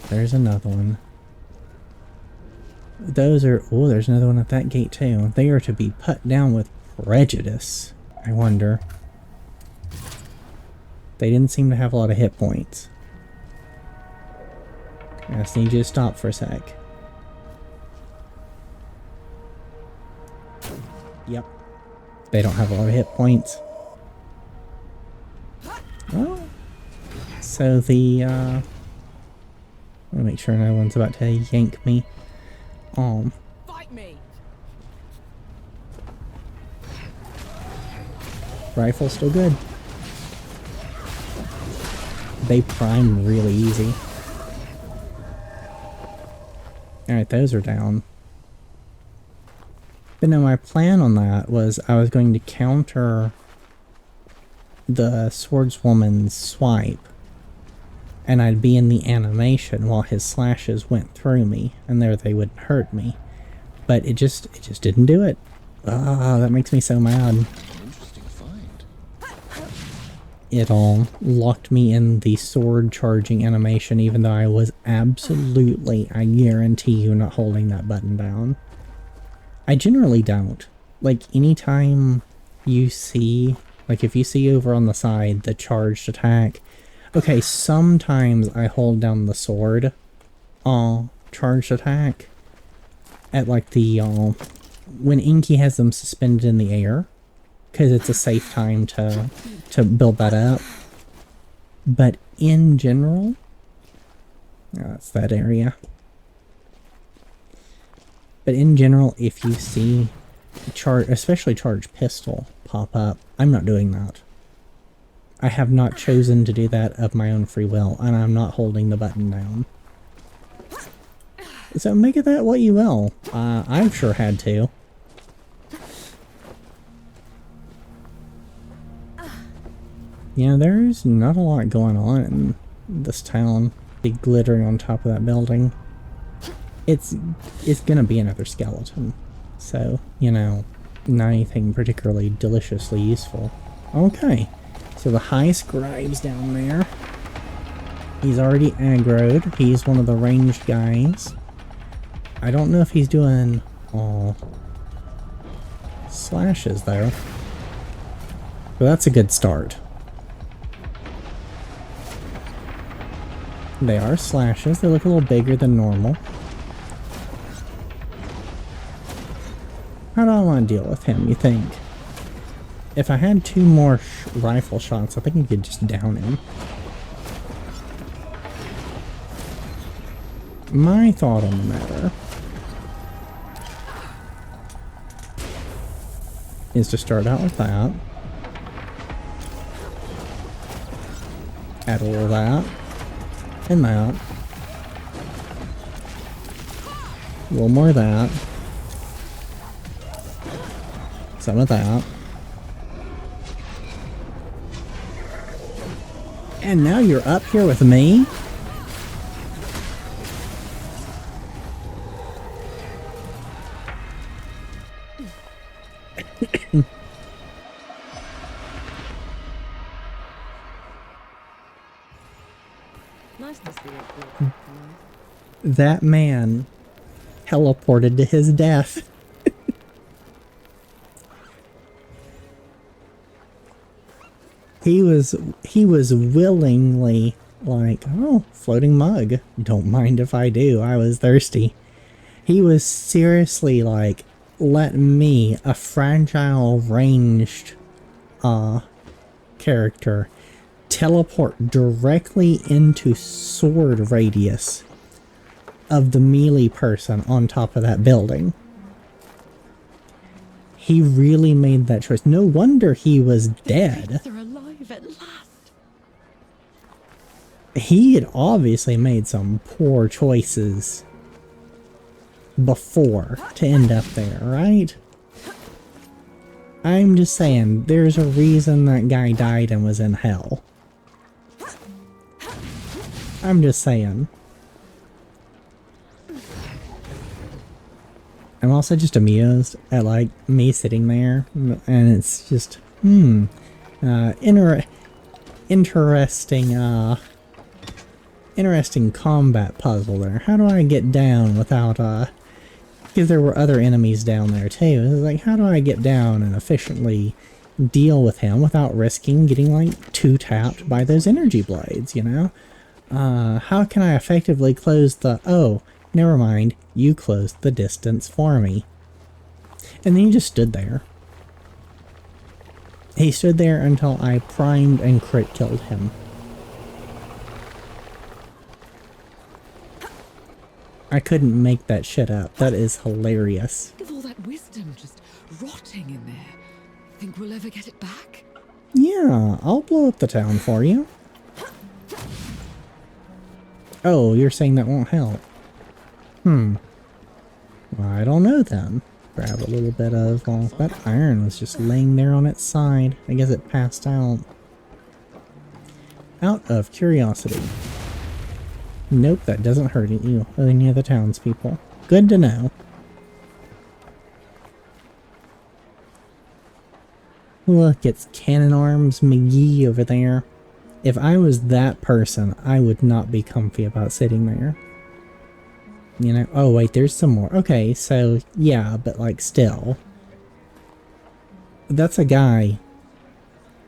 there's another one. Those are... Oh, there's another one at that gate too. They are to be put down with prejudice. I wonder. They didn't seem to have a lot of hit points. I just need you to stop for a sec. Yep. They don't have a lot of hit points. Oh. So the, I'm gonna make sure no one's about to yank me. Fight me. Rifle's still good. They prime really easy. Alright, those are down. But no, my plan on that was I was going to counter the swordswoman's swipe, and I'd be in the animation while his slashes went through me, and there they wouldn't hurt me. But it just didn't do it. Ah, that makes me so mad. Interesting find. It all locked me in the sword charging animation, even though I was absolutely, I guarantee you, not holding that button down. I generally don't. Like, anytime you see, like if you see over on the side the charged attack, okay, sometimes I hold down the sword charged attack at like the when Inky has them suspended in the air, because it's a safe time to build that up. But in general, that's that area. But in general, if you see especially charged pistol pop up, I'm not doing that. I have not chosen to do that of my own free will, and I'm not holding the button down. So make it that what you will. I've sure had to. Yeah, there's not a lot going on in this town. The glittering on top of that building. It's gonna be another skeleton. So, you know, not anything particularly deliciously useful. Okay, so the high scribe's down there. He's already aggroed. He's one of the ranged guys. I don't know if he's doing slashes though. But that's a good start. They are slashes. They look a little bigger than normal. How do I want to deal with him, you think? If I had 2 more rifle shots, I think I could just down him. My thought on the matter is to start out with that. Add a little of that. And that. A little more of that. Some of that. And now you're up here with me? Nice to see it. That man teleported to his death. He was willingly like, oh, floating mug. Don't mind if I do. I was thirsty. He was seriously like, let me, a fragile ranged character, teleport directly into sword radius of the melee person on top of that building. He really made that choice. No wonder he was dead. They're alive at last. He had obviously made some poor choices before to end up there, right? I'm just saying, there's a reason that guy died and was in hell. I'm just saying. I'm also just amused at, like, me sitting there, and it's just, interesting combat puzzle there. How do I get down without, because there were other enemies down there too. It was like, how do I get down and efficiently deal with him without risking getting, like, 2-tapped by those energy blades, you know? How can I effectively close the... Oh, never mind. You closed the distance for me. And then he just stood there. He stood there until I primed and crit killed him. I couldn't make that shit up. That is hilarious. Think of all that wisdom just rotting in there. Think we'll ever get it back? Yeah, I'll blow up the town for you. Oh, you're saying that won't help? Well, I don't know then. Grab a little bit of... Well, that iron was just laying there on its side. I guess it passed out. Out of curiosity. Nope, that doesn't hurt you or any of the townspeople. Good to know. Look, it's Cannon Arms McGee over there. If I was that person, I would not be comfy about sitting there. You know? Oh, wait, there's some more. Okay, so, yeah, but, like, still. That's a guy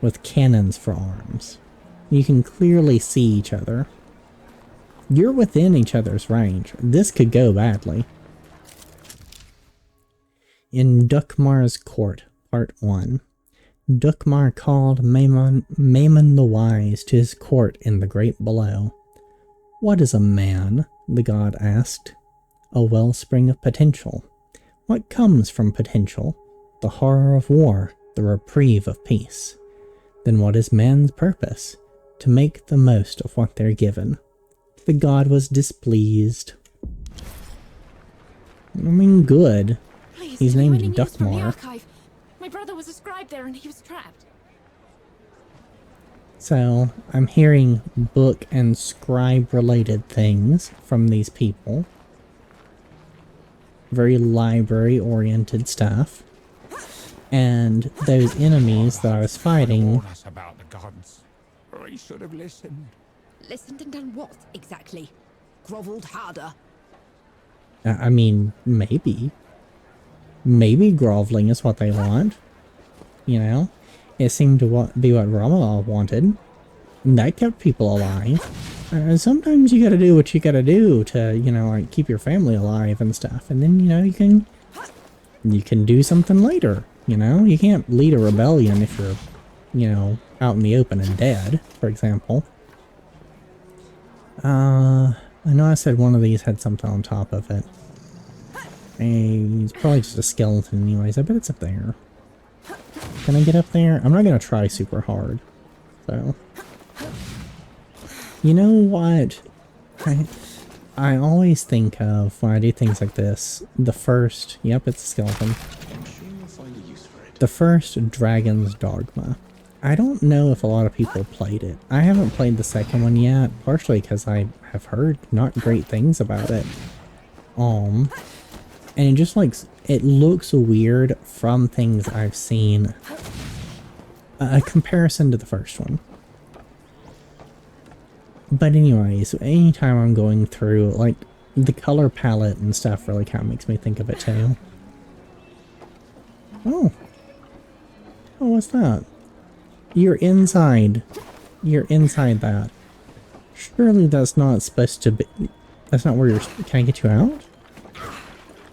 with cannons for arms. You can clearly see each other. You're within each other's range. This could go badly. In Dukmar's Court, Part 1. Dukmar called Maimon the Wise to his court in the Great Below. What is a man? The god asked. A wellspring of potential. What comes from potential? The horror of war, the reprieve of peace. Then what is man's purpose? To make the most of what they're given. The god was displeased. I mean, good. Please, He's named news from the Dukmar. archive. My brother was a scribe there and he was trapped. So, I'm hearing book and scribe related things from these people. Very library oriented stuff. And those enemies that I was fighting... Warn us about the gods. We should have listened. Listened and done what, exactly? Grovelled harder? I mean, maybe. Maybe groveling is what they want. You know? It seemed to be what Rama wanted. And that kept people alive. Sometimes you gotta do what you gotta do to, you know, like, keep your family alive and stuff. And then, you know, you can do something later, you know? You can't lead a rebellion if you're, you know, out in the open and dead, for example. I know I said one of these had something on top of it. It's probably just a skeleton anyways. I bet it's up there. Can I get up there? I'm not gonna try super hard. So. You know what? I always think of, when I do things like this, the first... Yep, it's a skeleton. I'm sure you'll find a use for it. The first Dragon's Dogma. I don't know if a lot of people played it. I haven't played the second one yet, partially because I have heard not great things about it. And it just like, it looks weird from things I've seen. A comparison to the first one. But anyways, anytime I'm going through, like, the color palette and stuff really kind of makes me think of it too. Oh. Oh, what's that? You're inside. You're inside that. Surely that's not supposed to be... That's not where you're... Can I get you out?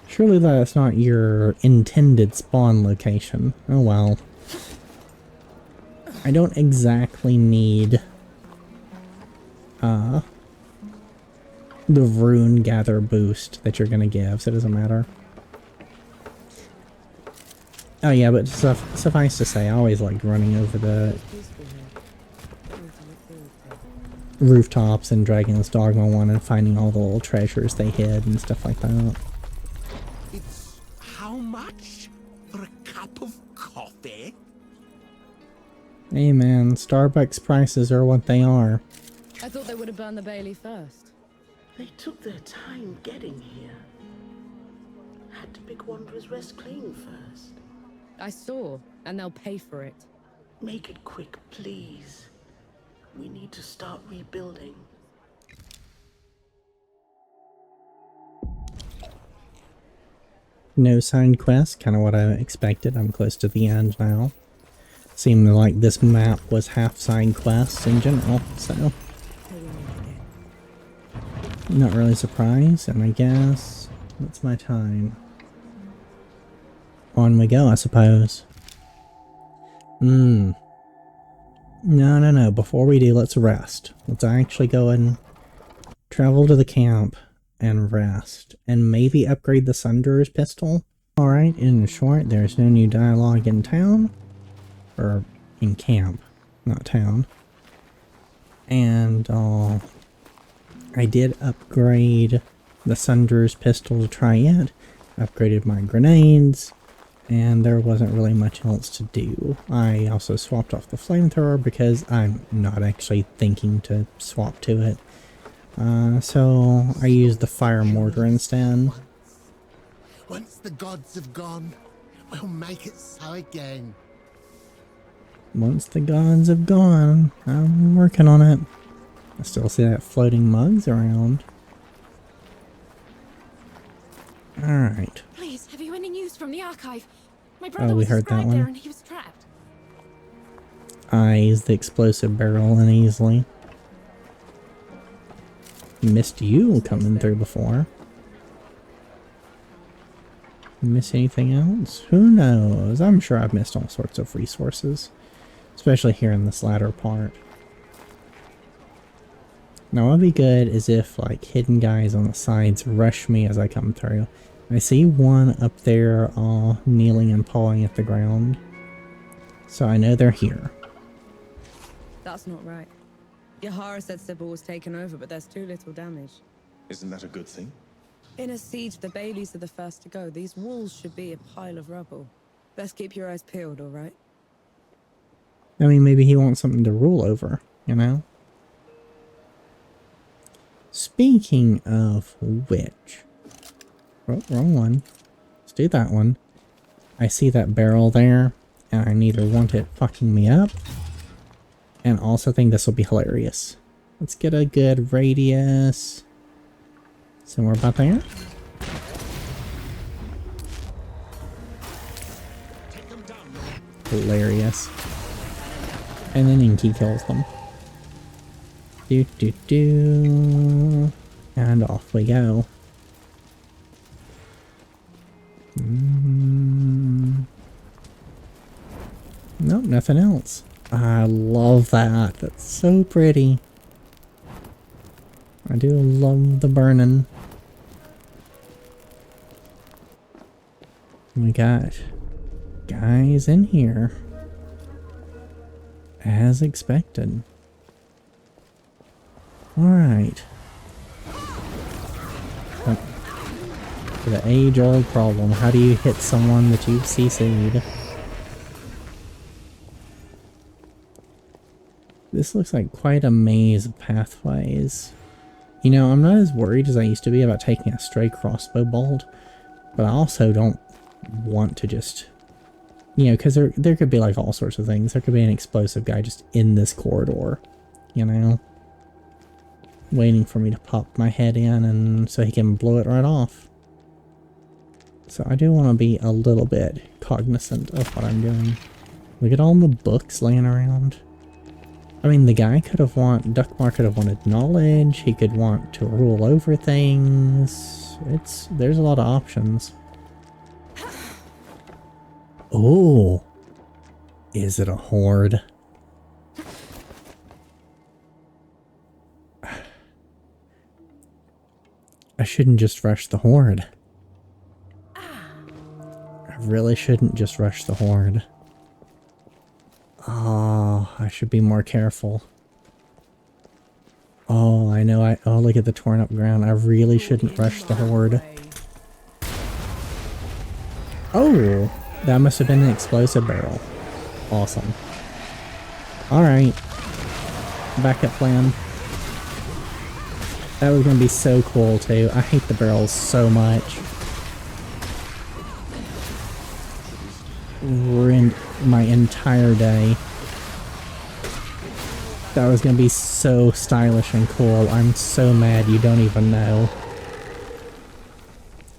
Surely that's not your intended spawn location. Oh well. I don't exactly need... the rune gather boost that you're gonna give, so it doesn't matter. Oh yeah, but suffice to say, I always like running over the rooftops in Dragon's Dogma 1 and finding all the little treasures they hid and stuff like that. It's how much for a cup of coffee? Hey man, Starbucks prices are what they are. I thought they would have burned the Bailey first. They took their time getting here. Had to pick Wanderer's Rest clean first. I saw, and they'll pay for it. Make it quick, please. We need to start rebuilding. No side quest, kind of what I expected. I'm close to the end now. Seemed like this map was half side quests in general, so... Not really surprised, and I guess that's my time. On we go, I suppose. No, before we do, let's rest. Let's actually go and travel to the camp and rest, and maybe upgrade the Sunder's pistol. Alright, in short, there's no new dialogue in town, or in camp, not town. And I did upgrade the Sunder's pistol to try it, upgraded my grenades, and there wasn't really much else to do. I also swapped off the flamethrower because I'm not actually thinking to swap to it. So I used the fire mortar instead. Once the gods have gone, we'll make it so again. Once the gods have gone, I'm working on it. I still see that floating mugs around. Alright. Please, have you any news from the archive? My brother Oh, we was heard that described there one. and he was trapped. I used the explosive barrel uneasily. Missed you coming through before. Miss anything else? Who knows? I'm sure I've missed all sorts of resources. Especially here in this latter part. Now what would be good is if like hidden guys on the sides rush me as I come through. I see one up there kneeling and pawing at the ground. So I know they're here. That's not right. Yahara said Sybil was taken over, but there's too little damage. Isn't that a good thing? In a siege, the Baileys are the first to go. These walls should be a pile of rubble. Best keep your eyes peeled, alright? I mean, maybe he wants something to rule over, you know? Speaking of which... Oh, wrong one. Let's do that one. I see that barrel there, and I neither want it fucking me up, and also think this will be hilarious. Let's get a good radius. Somewhere about there. Hilarious. And then Inky kills them. And off we go. Nope, nothing else. I love that. That's so pretty. I do love the burning. We got guys in here. As expected. Alright. The age-old problem. How do you hit someone that you've CC'd? This looks like quite a maze of pathways. You know, I'm not as worried as I used to be about taking a stray crossbow bolt, but I also don't want to just... You know, because there could be like all sorts of things. There could be an explosive guy just in this corridor, you know? Waiting for me to pop my head in and so he can blow it right off. So I do want to be a little bit cognizant of what I'm doing. Look at all the books laying around. I mean, the guy could have Duckmar could have wanted knowledge. He could want to rule over things. There's a lot of options. Oh, is it a horde? I shouldn't just rush the horde. I really shouldn't just rush the horde. Oh, I should be more careful. Oh, I know. Oh, look at the torn up ground. I really shouldn't rush the horde. Oh, that must have been an explosive barrel. Awesome. Alright. Backup plan. That was going to be so cool too. I hate the barrels so much. Ruined my entire day. That was going to be so stylish and cool. I'm so mad you don't even know.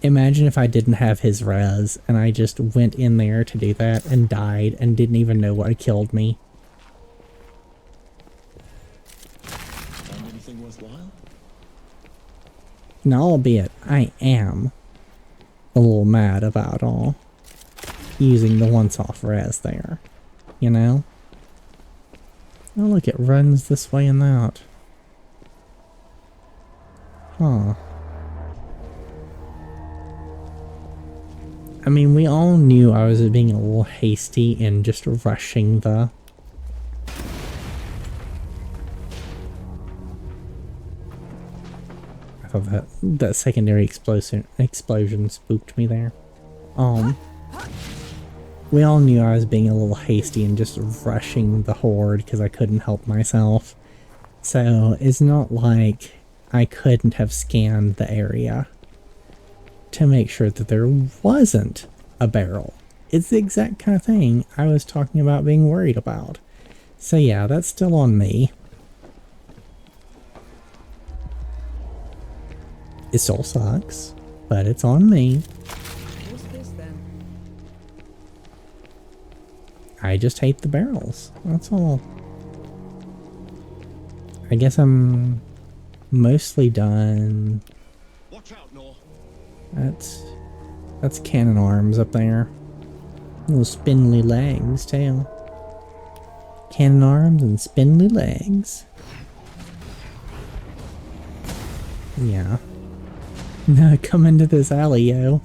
Imagine if I didn't have his res and I just went in there to do that and died and didn't even know what killed me. Find anything worthwhile? Now, albeit I am a little mad about all using the once-off res there, you know? Oh look, it runs this way and that. Huh. I mean, we all knew I was being a little hasty in just rushing the... I thought that secondary explosion spooked me there. We all knew I was being a little hasty and just rushing the horde because I couldn't help myself. So it's not like I couldn't have scanned the area to make sure that there wasn't a barrel. It's the exact kind of thing I was talking about being worried about. So yeah, that's still on me. It still sucks, but it's on me. What's this then? I just hate the barrels. That's all. I guess I'm mostly done. Watch out, Nor. That's cannon arms up there. Little spindly legs too. Cannon arms and spindly legs. Yeah. No, come into this alley, yo.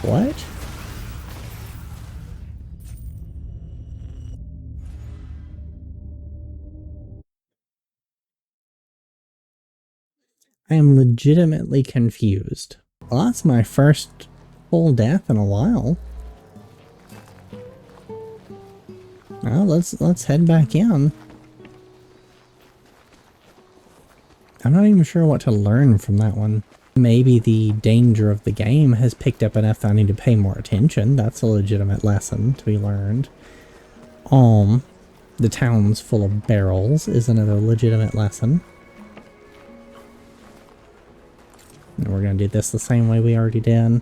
What? I am legitimately confused. Well, that's my first full death in a while. Well, let's head back in. I'm not even sure what to learn from that one. Maybe the danger of the game has picked up enough that I need to pay more attention. That's a legitimate lesson to be learned. The town's full of barrels is another legitimate lesson. And we're gonna do this the same way we already did.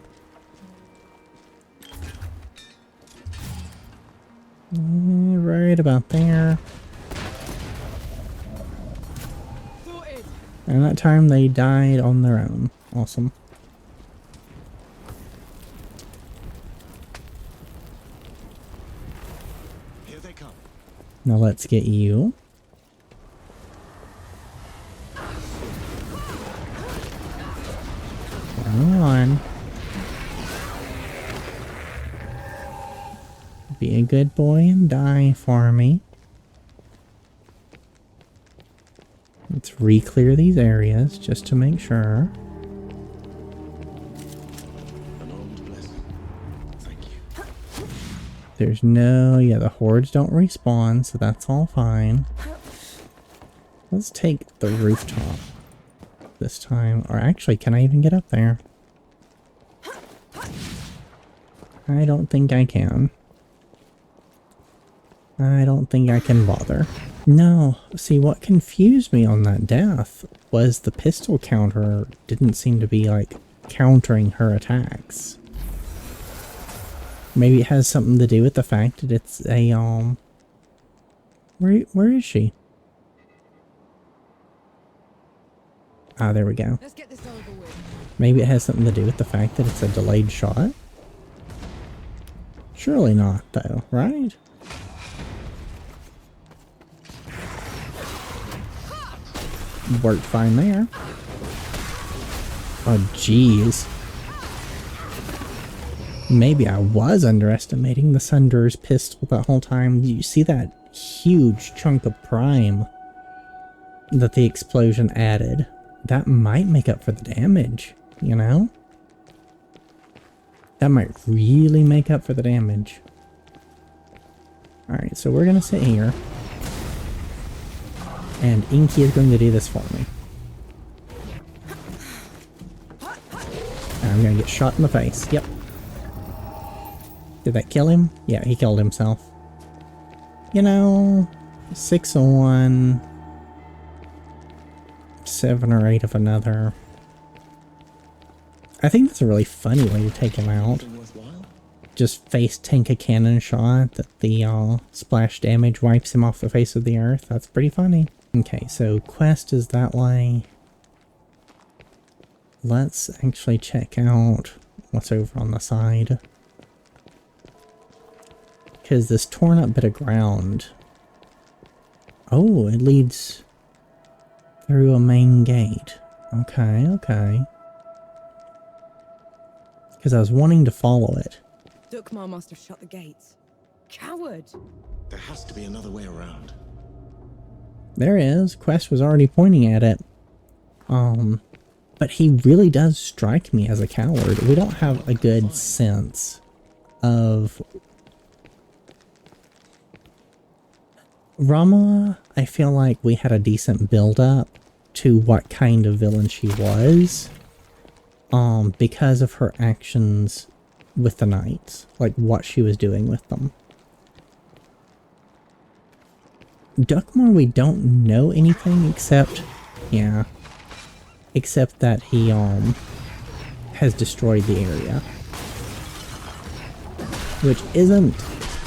Right about there. And that time they died on their own. Awesome. Here they come. Now let's get you. Come on. Be a good boy and die for me. Let's re-clear these areas just to make sure. Thank you. There's no... yeah, the hordes don't respawn, so that's all fine. Let's take the rooftop this time. Or actually, can I even get up there? I don't think I can. I don't think I can bother. No, see, what confused me on that death was the pistol counter didn't seem to be, like, countering her attacks. Maybe it has something to do with the fact that it's a, Where is she? Ah, there we go. Let's get this over with. Maybe it has something to do with the fact that it's a delayed shot? Surely not, though, right? Worked fine there. Oh, jeez. Maybe I was underestimating the Sunder's pistol that whole time. You see that huge chunk of prime that the explosion added? That might make up for the damage, you know? That might really make up for the damage. Alright, so we're gonna sit here. And Inky is going to do this for me. And I'm going to get shot in the face. Yep. Did that kill him? Yeah, he killed himself. You know, 6 of one, 7 or 8 of another. I think that's a really funny way to take him out. Worthwhile? just face tank a cannon shot that the splash damage wipes him off the face of the earth. That's pretty funny. Okay, so quest is that way. Let's actually check out what's over on the side. Because this torn up bit of ground... Oh, it leads through a main gate. Okay, okay. Because I was wanting to follow it. Dukmar must have shut the gates. Coward! There has to be another way around. There is. Quest was already pointing at it. But he really does strike me as a coward. We don't have a good sense of... Rama, I feel like we had a decent build-up to what kind of villain she was. Because of her actions with the knights. Like, what she was doing with them. Dukmar, we don't know anything except... Yeah. Except that he, has destroyed the area. Which isn't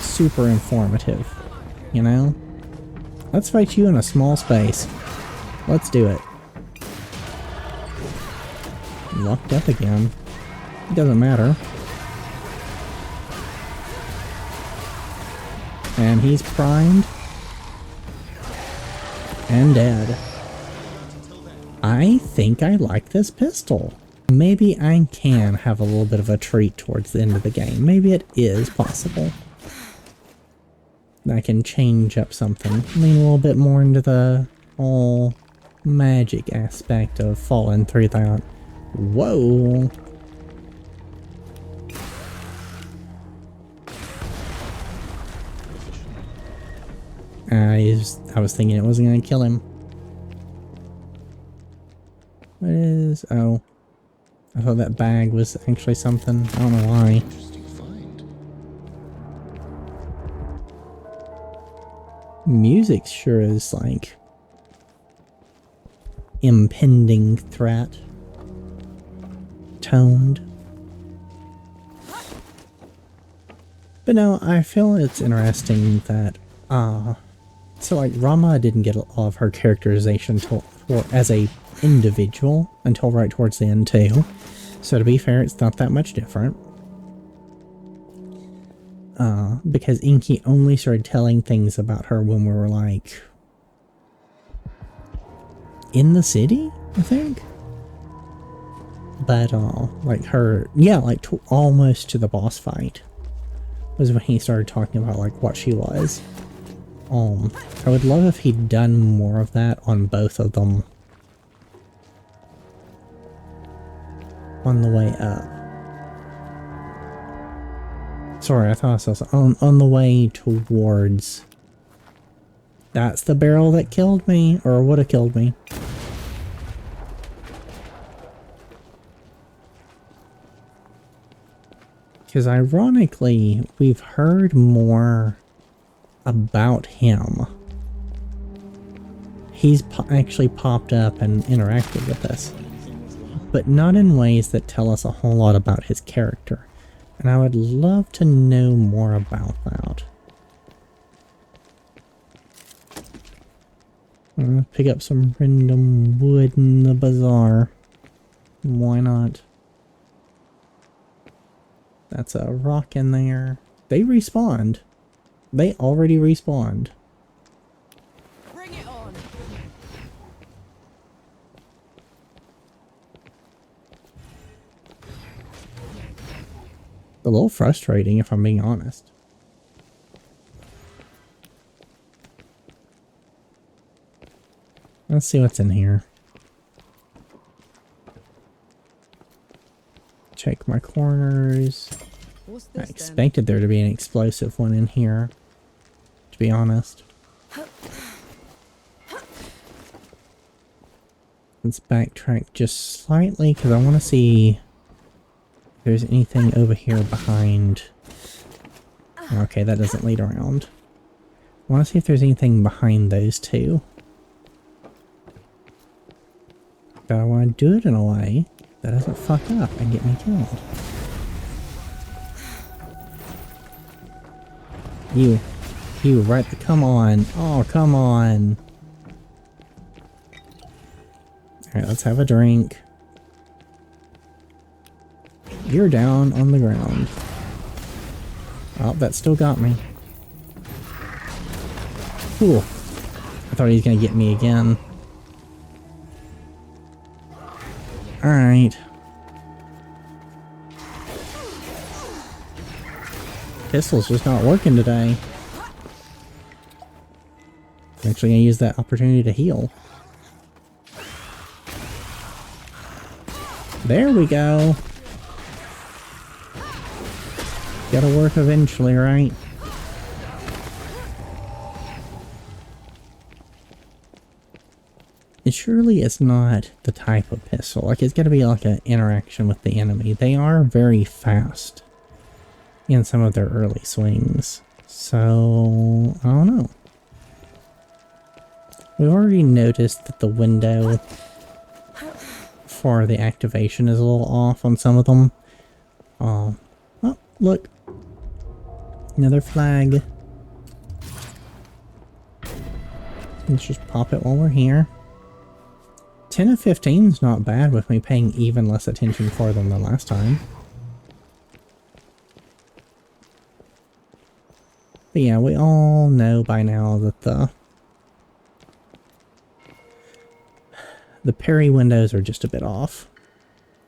super informative, you know? Let's fight you in a small space. Let's do it. Locked up again. It doesn't matter. And he's primed. And dead. I think I like this pistol. Maybe I can have a little bit of a treat towards the end of the game. Maybe it is possible. I can change up something. Lean a little bit more into the whole magic aspect of falling through that. Whoa! I was thinking it wasn't going to kill him. What is... Oh. I thought that bag was actually something. I don't know why. Interesting find. Music sure is like... impending threat. Toned. But no, I feel it's interesting that, so like Rama didn't get all of her characterization as a individual until right towards the end too. So to be fair, it's not that much different. Because Inky only started telling things about her when we were like in the city, I think. But like her, yeah, like almost to the boss fight was when he started talking about like what she was. I would love if he'd done more of that on both of them on the way up. Sorry, I thought I saw something. On the way towards... That's the barrel that killed me, or would have killed me. Because ironically, we've heard more about him. He's actually popped up and interacted with us, but not in ways that tell us a whole lot about his character. And I would love to know more about that. Pick up some random wood in the bazaar. Why not? That's a rock in there. They respawned. They already respawned. Bring it on! A little frustrating, if I'm being honest. Let's see what's in here. Check my corners. What's I this expected there to be an explosive one in here, to be honest. Let's backtrack just slightly, because I want to see if there's anything over here behind. Okay, that doesn't lead around. I want to see if there's anything behind those two. But I want to do it in a way that doesn't fuck up and get me killed. You right, come on. Oh, come on. Alright, let's have a drink. You're down on the ground. Oh, that still got me. Cool. I thought he was gonna get me again. Alright. Pistol's just not working today. I'm actually gonna use that opportunity to heal. There we go. Gotta work eventually, right? It surely is not the type of pistol. Like, it's gotta be like an interaction with the enemy. They are very fast in some of their early swings. So, I don't know. We've already noticed that the window for the activation is a little off on some of them. Oh, look. Another flag. Let's just pop it while we're here. 10 of 15 is not bad with me paying even less attention for them than last time. But yeah, we all know by now that the parry windows are just a bit off.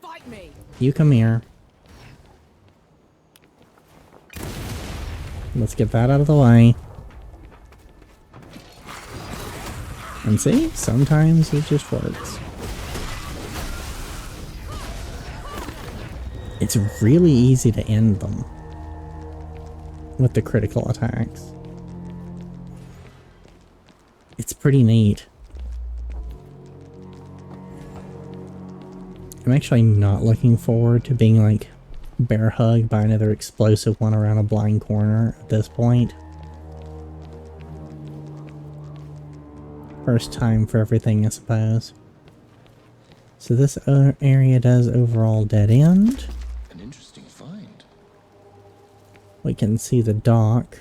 Fight me. You come here. Let's get that out of the way. And see, sometimes it just works. It's really easy to end them with the critical attacks. It's pretty neat. I'm actually not looking forward to being like bear hugged by another explosive one around a blind corner at this point. First time for everything, I suppose. So this area does overall dead end. An interesting find. We can see the dock.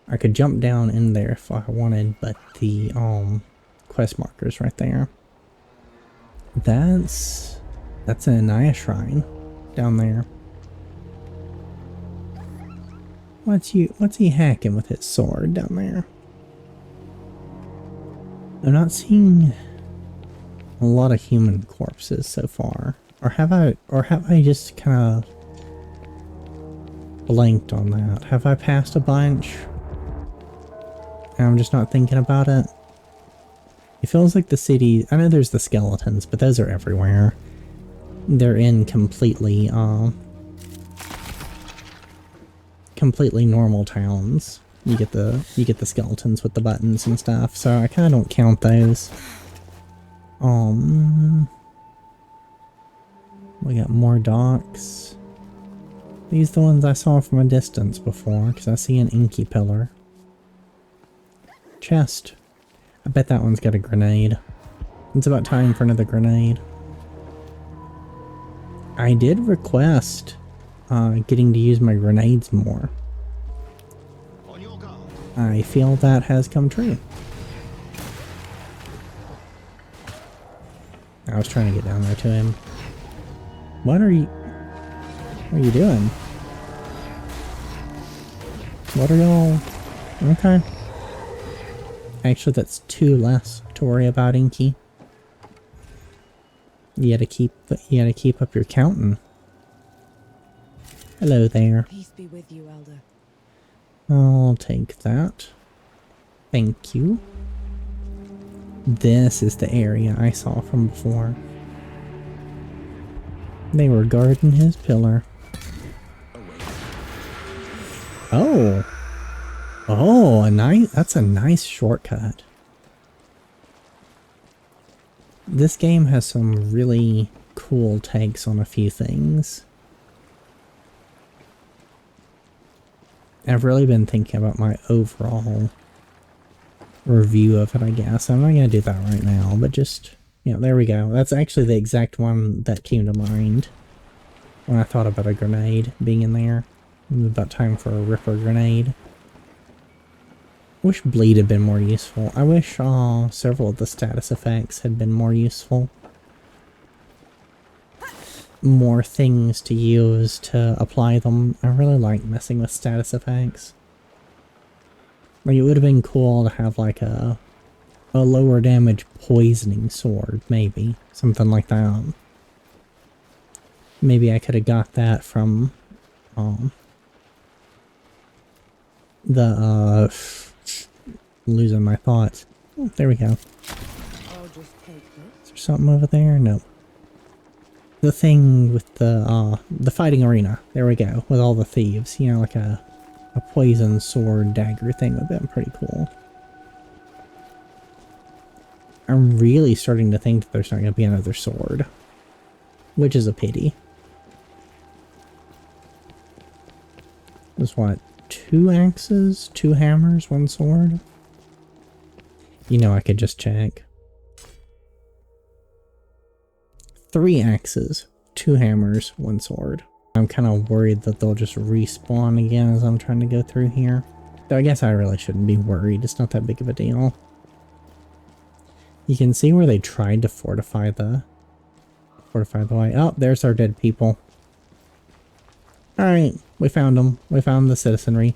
I could jump down in there if I wanted, but the quest marker's right there. That's an Anaya shrine down there. What's he hacking with his sword down there? I'm not seeing a lot of human corpses so far. Or have I just kind of blanked on that? Have I passed a bunch? And I'm just not thinking about it. It feels like the city, I know there's the skeletons, but those are everywhere. They're in completely normal towns. You get the skeletons with the buttons and stuff, so I kind of don't count those. We got more docks. These are the ones I saw from a distance before, because I see an inky pillar. Chest. I bet that one's got a grenade. It's about time for another grenade. I did request getting to use my grenades more. I feel that has come true. I was trying to get down there to him. What are you doing? What are y'all? Okay. Actually, that's 2 less to worry about, Inky. You gotta keep up your counting. Hello there. Peace be with you, Elder. I'll take that. Thank you. This is the area I saw from before. They were guarding his pillar. Oh. Oh, that's a nice shortcut. This game has some really cool takes on a few things. I've really been thinking about my overall review of it, I guess. I'm not going to do that right now, but just, you know, there we go. That's actually the exact one that came to mind when I thought about a grenade being in there. It's about time for a Ripper grenade. I wish bleed had been more useful. I wish several of the status effects had been more useful. More things to use to apply them. I really like messing with status effects. Like, it would have been cool to have like a lower damage poisoning sword, maybe. Something like that. Maybe I could have got that from the losing my thoughts. Oh, there we go. I'll just take this. Is there something over there? No. The thing with the fighting arena. There we go. With all the thieves. You know, like a poison sword dagger thing would have been pretty cool. I'm really starting to think that there's not going to be another sword. Which is a pity. There's what? 2 axes? 2 hammers? 1 sword? You know I could just check. 3 axes, 2 hammers, 1 sword. I'm kind of worried that they'll just respawn again as I'm trying to go through here. Though I guess I really shouldn't be worried. It's not that big of a deal. You can see where they tried to fortify the way. Oh, there's our dead people. Alright, we found them. We found the citizenry.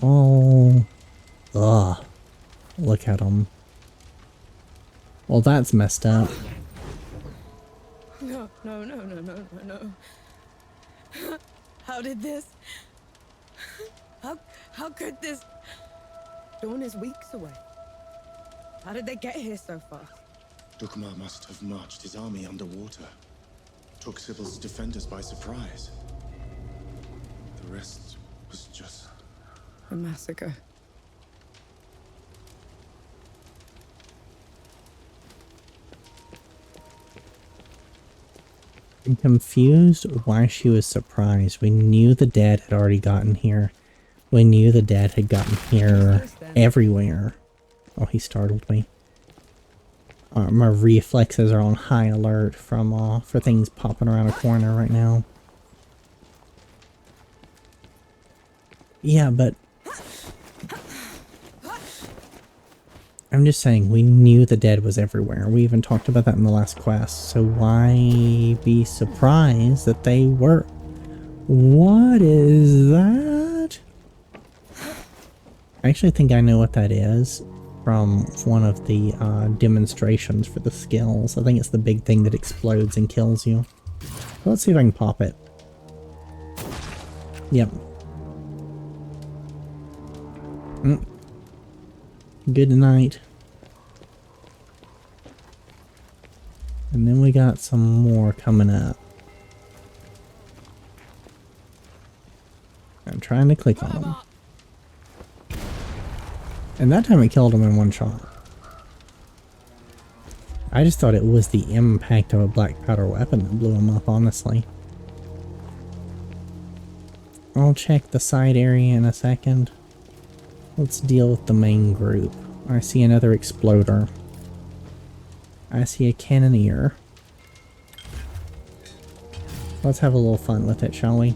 Oh. Ugh. Look at them. Well, that's messed up. No, no, no, no, no, no, no. How did this? How could this? Dawn is weeks away. How did they get here so fast? Dukmar must have marched his army underwater. Took Sybil's defenders by surprise. The rest was just... a massacre. I'm confused why she was surprised. We knew the dead had already gotten here. We knew the dead had gotten here everywhere. Oh, he startled me. My reflexes are on high alert from for things popping around a corner right now. Yeah, but I'm just saying, we knew the dead was everywhere. We even talked about that in the last quest, so why be surprised that they were? What is that? I actually think I know what that is from one of the demonstrations for the skills. I think it's the big thing that explodes and kills you. Let's see if I can pop it. Yep. Good night. And then we got some more coming up. I'm trying to click on them. And that time it killed him in 1 shot. I just thought it was the impact of a black powder weapon that blew him up, honestly. I'll check the side area in a second. Let's deal with the main group. I see another exploder. I see a cannoneer. Let's have a little fun with it, shall we?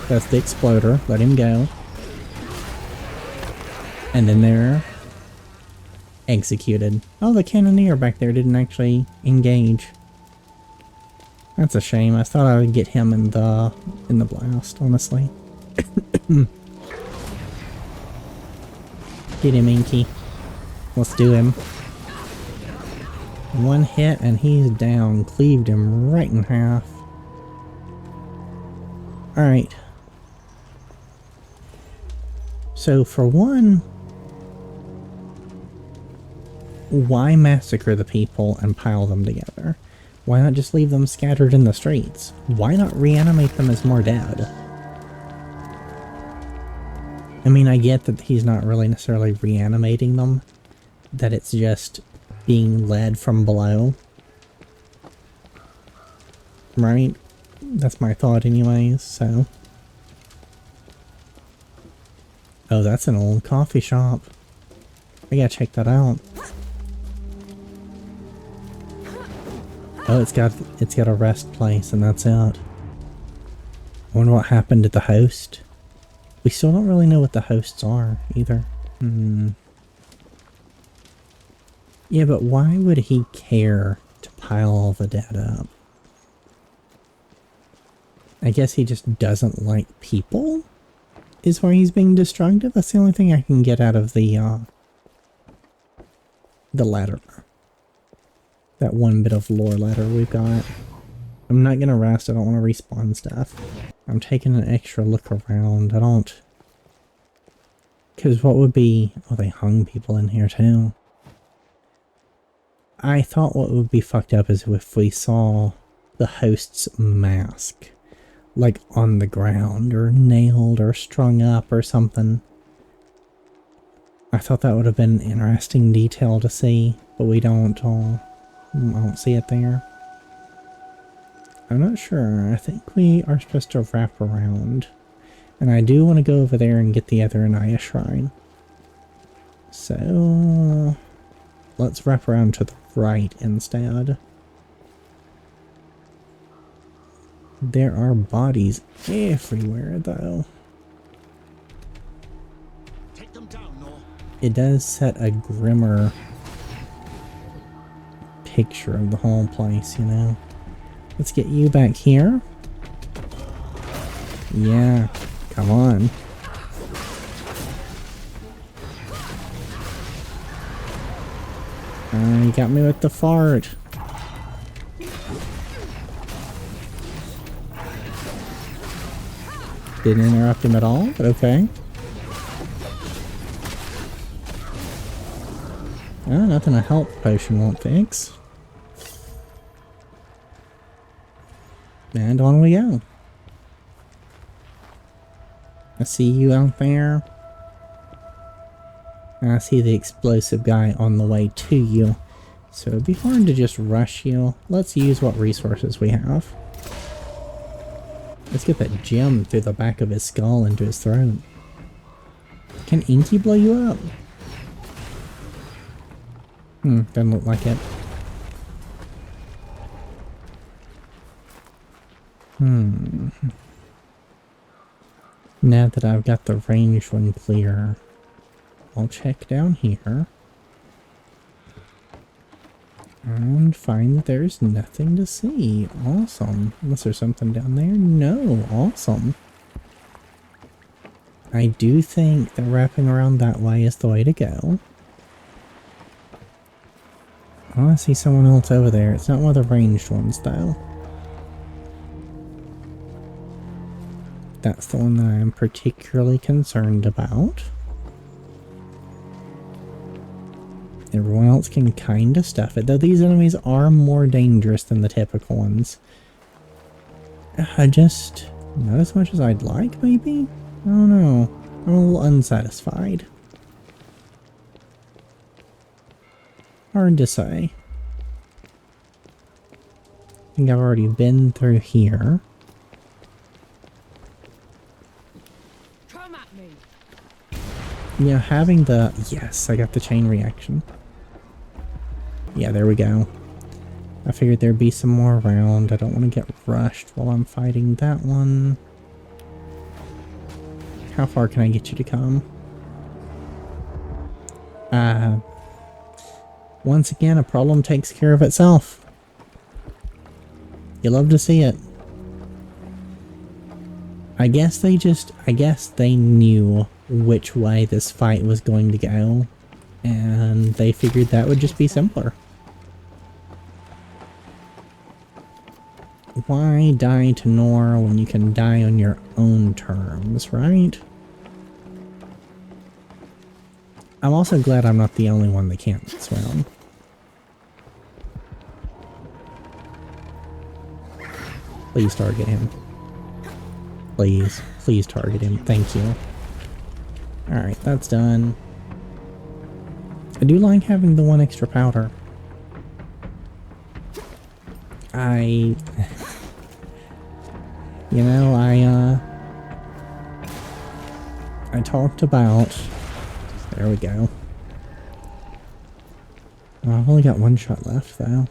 That's the exploder. Let him go. And then they're executed. Oh, the cannoneer back there didn't actually engage. That's a shame. I thought I would get him in the blast, honestly. Get him, Inky. Let's do him. 1 hit and he's down. Cleaved him right in half. Alright. So for one, why massacre the people and pile them together? Why not just leave them scattered in the streets? Why not reanimate them as more dead? I mean, I get that he's not really necessarily reanimating them, that it's just being led from below. Right? That's my thought anyways, so. Oh, that's an old coffee shop. I gotta check that out. Oh, it's got a rest place and that's it. I wonder what happened to the host. We still don't really know what the hosts are either. Yeah, but why would he care to pile all the dead up? I guess he just doesn't like people? Is why he's being destructive? That's the only thing I can get out of the letter. That one bit of lore letter we've got. I'm not gonna rest, I don't want to respawn stuff. I'm taking an extra look around, I don't... Because what would be... Oh, they hung people in here too. I thought what would be fucked up is if we saw the host's mask. Like on the ground, or nailed, or strung up, or something. I thought that would have been an interesting detail to see, but we don't. I don't see it there. I'm not sure. I think we are supposed to wrap around. And I do want to go over there and get the other Anaya shrine. So... let's wrap around to the right instead. There are bodies everywhere, though. Take them down, Nor. It does set a grimmer picture of the whole place, you know. Let's get you back here. Yeah, come on. You got me with the fart. Didn't interrupt him at all, but okay. Oh, nothing a health potion won't fix. And on we go. I see you out there. And I see the explosive guy on the way to you. So it'd be hard to just rush you. Let's use what resources we have. Let's get that gem through the back of his skull into his throat. Can Inky blow you up? Doesn't look like it. Now that I've got the ranged one clear, I'll check down here. And find that there's nothing to see. Awesome. Unless there's something down there? No. Awesome. I do think that wrapping around that way is the way to go. Oh, I see someone else over there. It's not one of the ranged ones, though. That's the one that I'm particularly concerned about. Everyone else can kind of stuff it, though these enemies are more dangerous than the typical ones. Just not as much as I'd like, maybe? I don't know. I'm a little unsatisfied. Hard to say. I think I've already been through here. Come at me. Yeah, having the... Yes, I got the chain reaction. Yeah, there we go. I figured there'd be some more around. I don't want to get rushed while I'm fighting that one. How far can I get you to come? Once again, a problem takes care of itself. You love to see it. I guess they knew which way this fight was going to go, and they figured that would just be simpler. Why die to Nor when you can die on your own terms, right? I'm also glad I'm not the only one that can't swim. Please target him. Please. Please target him. Thank you. Alright, that's done. I do like having the one extra powder. You know, I talked about... There we go. Oh, I've only got one shot left, though.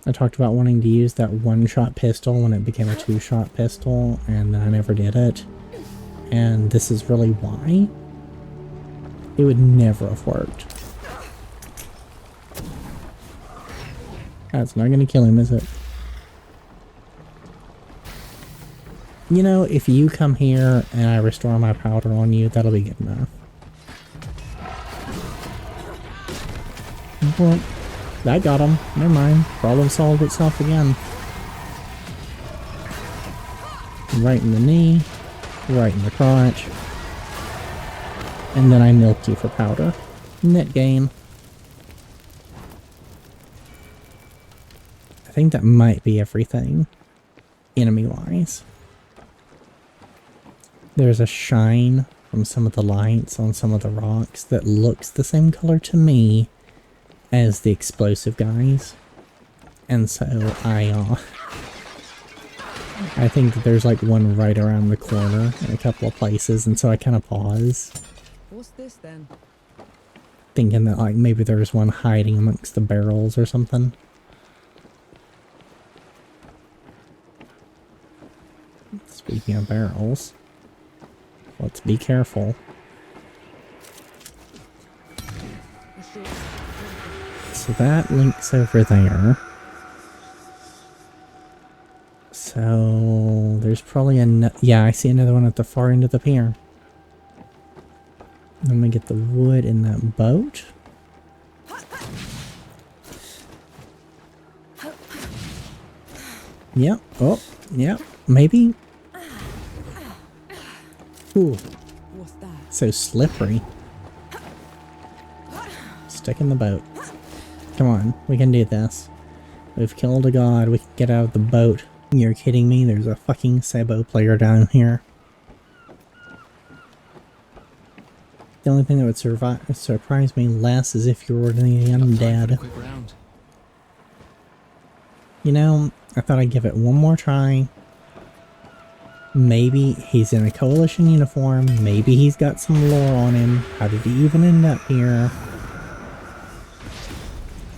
I talked about wanting to use that one-shot pistol when it became a two-shot pistol, and I never did it. And this is really why. It would never have worked. That's not gonna kill him, is it? You know, if you come here and I restore my powder on you, that'll be good enough. Well, that got him. Never mind. Problem solved itself again. Right in the knee. Right in the crotch. And then I milked you for powder. Net gain. I think that might be everything. Enemy-wise. There's a shine from some of the lights on some of the rocks that looks the same color to me as the explosive guys. And so I think that there's like one right around the corner in a couple of places, and so I kind of pause. What's this then? Thinking that like maybe there's one hiding amongst the barrels or something. Speaking of barrels, let's be careful. So that links over there. So there's probably yeah, I see another one at the far end of the pier. Let me get the wood in that boat. Yep. Oh, yep. Maybe. Ooh. What's that? So slippery. Stick in the boat. Come on, we can do this. We've killed a god, we can get out of the boat. You're kidding me? There's a fucking Sebo player down here. The only thing that would surprise me less is if you were the undead. You know, I thought I'd give it one more try. Maybe he's in a coalition uniform, maybe he's got some lore on him. How did he even end up here?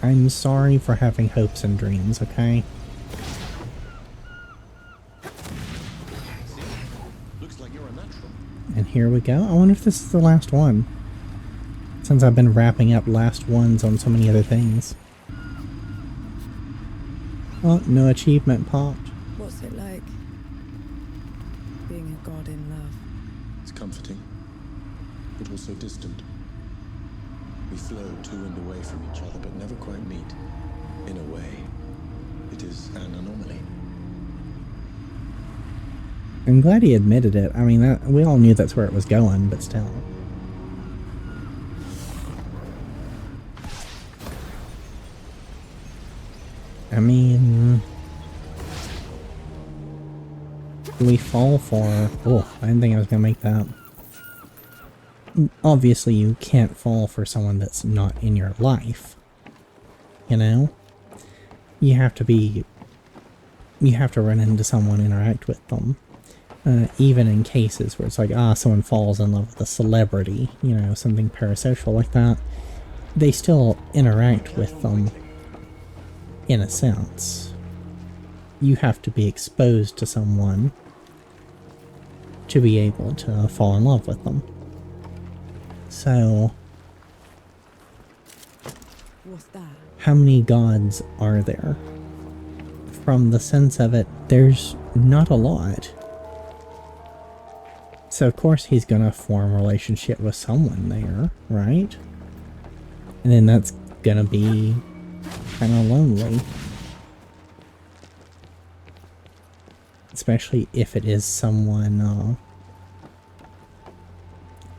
I'm sorry for having hopes and dreams, okay? Looks like you're a natural. And here we go. I wonder if this is the last one. Since I've been wrapping up last ones on so many other things. Oh, no achievement popped. What's it like? Being a god in love. It's comforting, but also distant. We flow to and away from each other, but never quite meet. In a way, it is an anomaly. I'm glad he admitted it. I mean, we all knew that's where it was going, but still. I mean... we fall for... Oh, I didn't think I was gonna make that. Obviously, you can't fall for someone that's not in your life. You know? You have to be... you have to run into someone, interact with them. Even in cases where it's like, someone falls in love with a celebrity, you know, something parasocial like that, they still interact with them, in a sense. You have to be exposed to someone to be able to fall in love with them. So, What's that? how many gods are there? From the sense of it, there's not a lot. So of course he's gonna form a relationship with someone there, right? And then that's gonna be kinda lonely. Especially if it is someone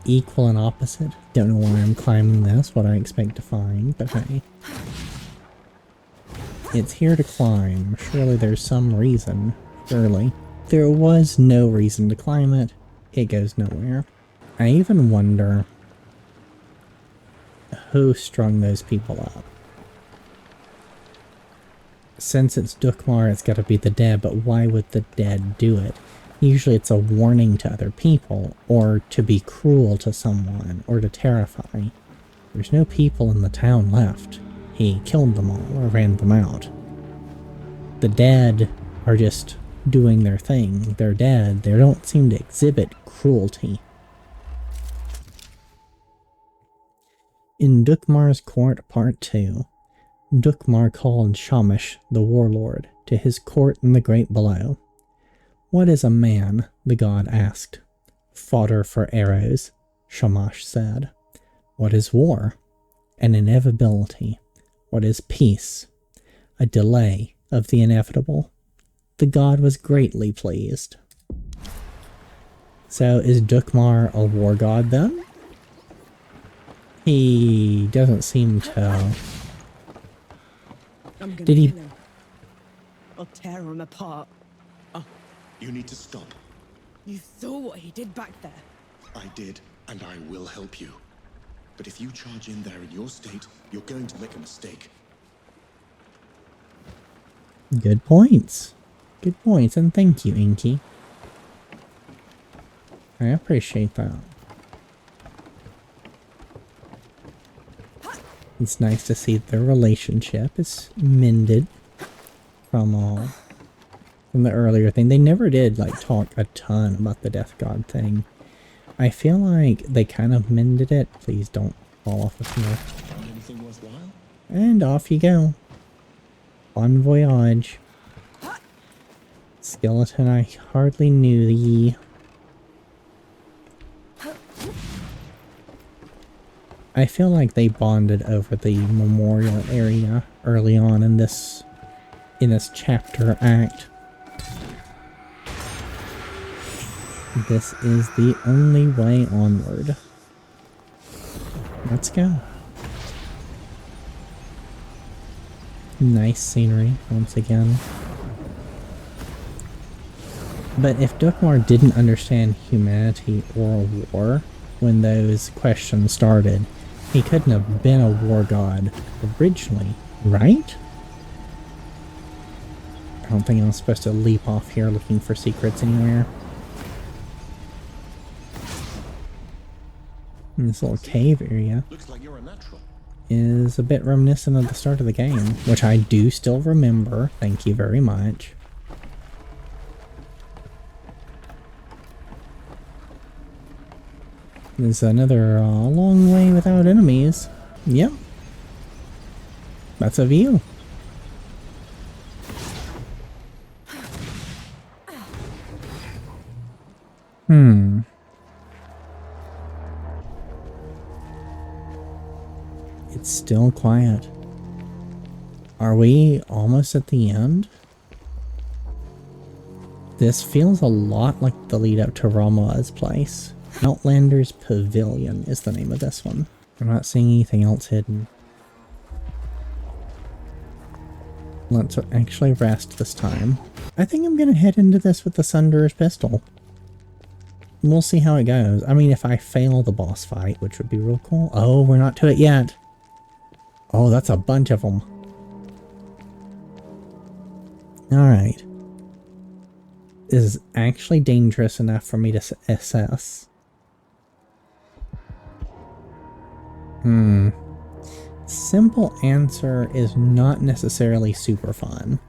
equal and opposite. Don't know why I'm climbing this, what I expect to find, but hey. It's here to climb. Surely there's some reason. Surely. There was no reason to climb it. It goes nowhere. I even wonder who strung those people up? Since it's Dukmar, it's got to be the dead, but why would the dead do it? Usually it's a warning to other people, or to be cruel to someone, or to terrify. There's no people in the town left. He killed them all, or ran them out. The dead are just doing their thing. They're dead. They don't seem to exhibit cruelty. In Dukmar's Court Part 2, Dukmar called Shamash, the warlord, to his court in the Great Below. "What is a man?" the god asked. "Fodder for arrows," Shamash said. "What is war?" "An inevitability." "What is peace?" "A delay of the inevitable." The god was greatly pleased. So is Dukmar a war god then? He doesn't seem to... I'm gonna Did he... kill him. I'll tear him apart. You need to stop. You saw what he did back there. I did, and I will help you. But if you charge in there in your state, you're going to make a mistake. Good points. Good points, and thank you, Inky. I appreciate that. It's nice to see their relationship is mended from the earlier thing. They never did like talk a ton about the Death God thing. I feel like they kind of mended it. Please don't fall off of here. Anything worthwhile? And off you go. Bon voyage. Skeleton, I hardly knew thee. I feel like they bonded over the memorial area early on in this chapter act. This is the only way onward. Let's go. Nice scenery once again. But if Dukmar didn't understand humanity or war when those questions started, he couldn't have been a war god originally, right? I don't think I'm supposed to leap off here looking for secrets anywhere. And this little cave area Looks like you're a natural. is a bit reminiscent of the start of the game, which I do still remember. Thank you very much. There's another long way without enemies. Yep. That's a view. It's still quiet. Are we almost at the end? This feels a lot like the lead up to Rama's place. Outlander's Pavilion is the name of this one. I'm not seeing anything else hidden. Let's actually rest this time. I think I'm gonna head into this with the Sunderer's pistol. We'll see how it goes. I mean, if I fail the boss fight, which would be real cool. Oh, we're not to it yet. Oh, that's a bunch of them. Alright. This is actually dangerous enough for me to assess. Simple answer is not necessarily super fun.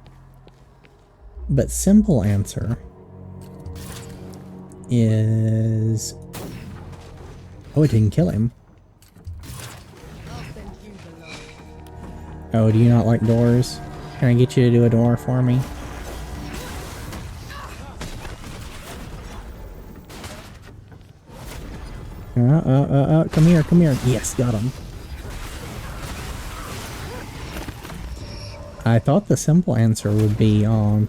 But simple answer is... Oh, it didn't kill him. Oh, do you not like doors? Can I get you to do a door for me? Come here, come here. Yes, got him. I thought the simple answer would be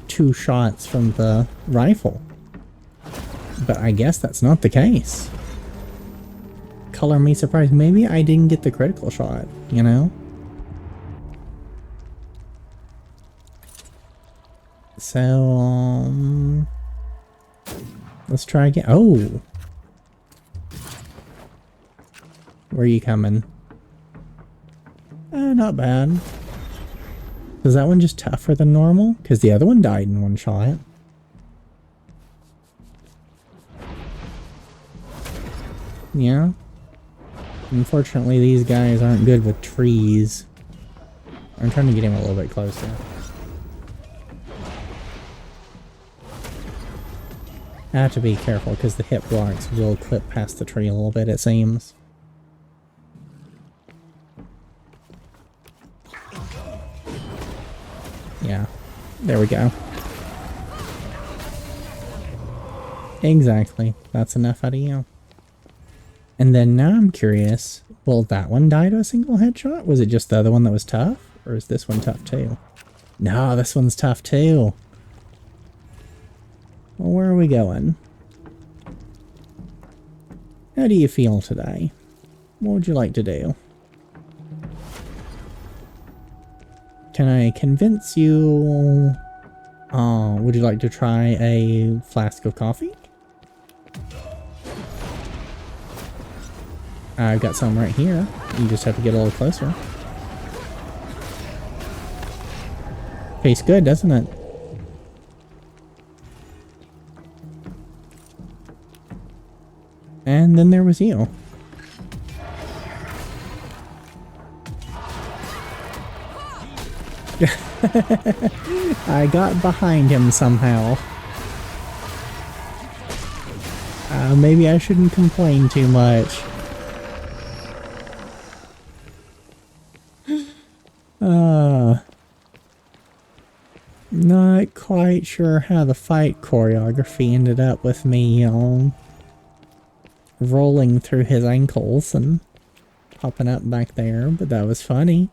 2 shots from the rifle. But I guess that's not the case. Color me surprised. Maybe I didn't get the critical shot, you know? So, let's try again. Oh! Where are you coming? not bad. Is that one just tougher than normal? Because the other one died in one shot. Yeah. Unfortunately, these guys aren't good with trees. I'm trying to get him a little bit closer. I have to be careful because the hip blocks will clip past the tree a little bit, it seems. Yeah, there we go. Exactly. That's enough out of you. And then now I'm curious, will that one die to a single headshot? Was it just the other one that was tough? Or is this one tough too? No, this one's tough too. Well, where are we going? How do you feel today? What would you like to do? Can I convince you? Would you like to try a flask of coffee? I've got some right here. You just have to get a little closer. Tastes good, doesn't it? And then there was you. I got behind him somehow. Maybe I shouldn't complain too much. Not quite sure how the fight choreography ended up with me, rolling through his ankles and popping up back there, but that was funny.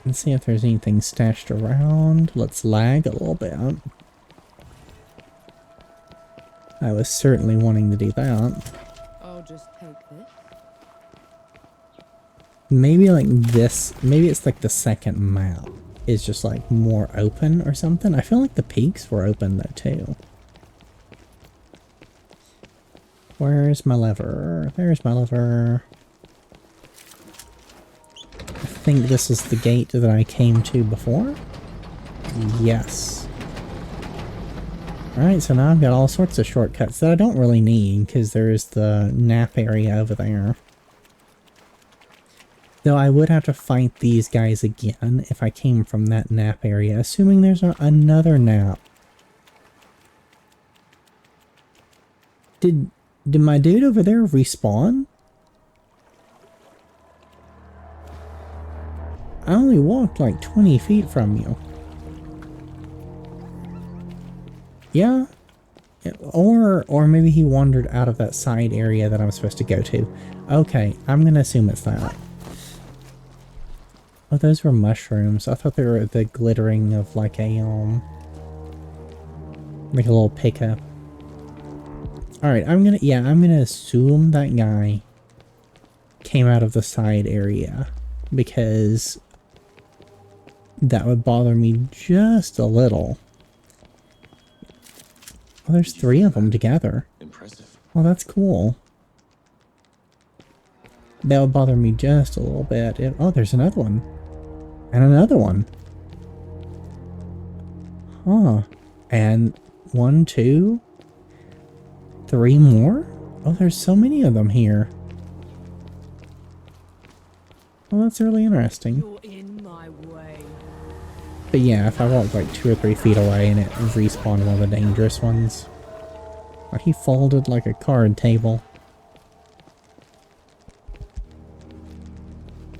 Let's see if there's anything stashed around. Let's lag a little bit. I was certainly wanting to do that. I'll just take this. Maybe like this, maybe it's like the second map is just like more open or something. I feel like the peaks were open though too. Where's my lever? There's my lever. I think this is the gate that I came to before. Yes. Alright, so now I've got all sorts of shortcuts that I don't really need because there's the nap area over there. Though I would have to fight these guys again if I came from that nap area, assuming there's another nap. Did my dude over there respawn? I only walked like 20 feet from you. Yeah? Or maybe he wandered out of that side area that I'm supposed to go to. Okay, I'm gonna assume it's that. Oh, those were mushrooms. I thought they were the glittering of like a, like a little pickup. Alright, I'm gonna assume that guy came out of the side area because that would bother me just a little. Oh, there's 3 of them together. Impressive. Well, that's cool. That would bother me just a little bit. Oh, there's another one. And another one. Huh. And 1, 2, 3 more? Oh, there's so many of them here. Well, that's really interesting. You're in my way. But yeah, if I walk like 2 or 3 feet away and it respawned one of the dangerous ones. Oh, he folded like a card table.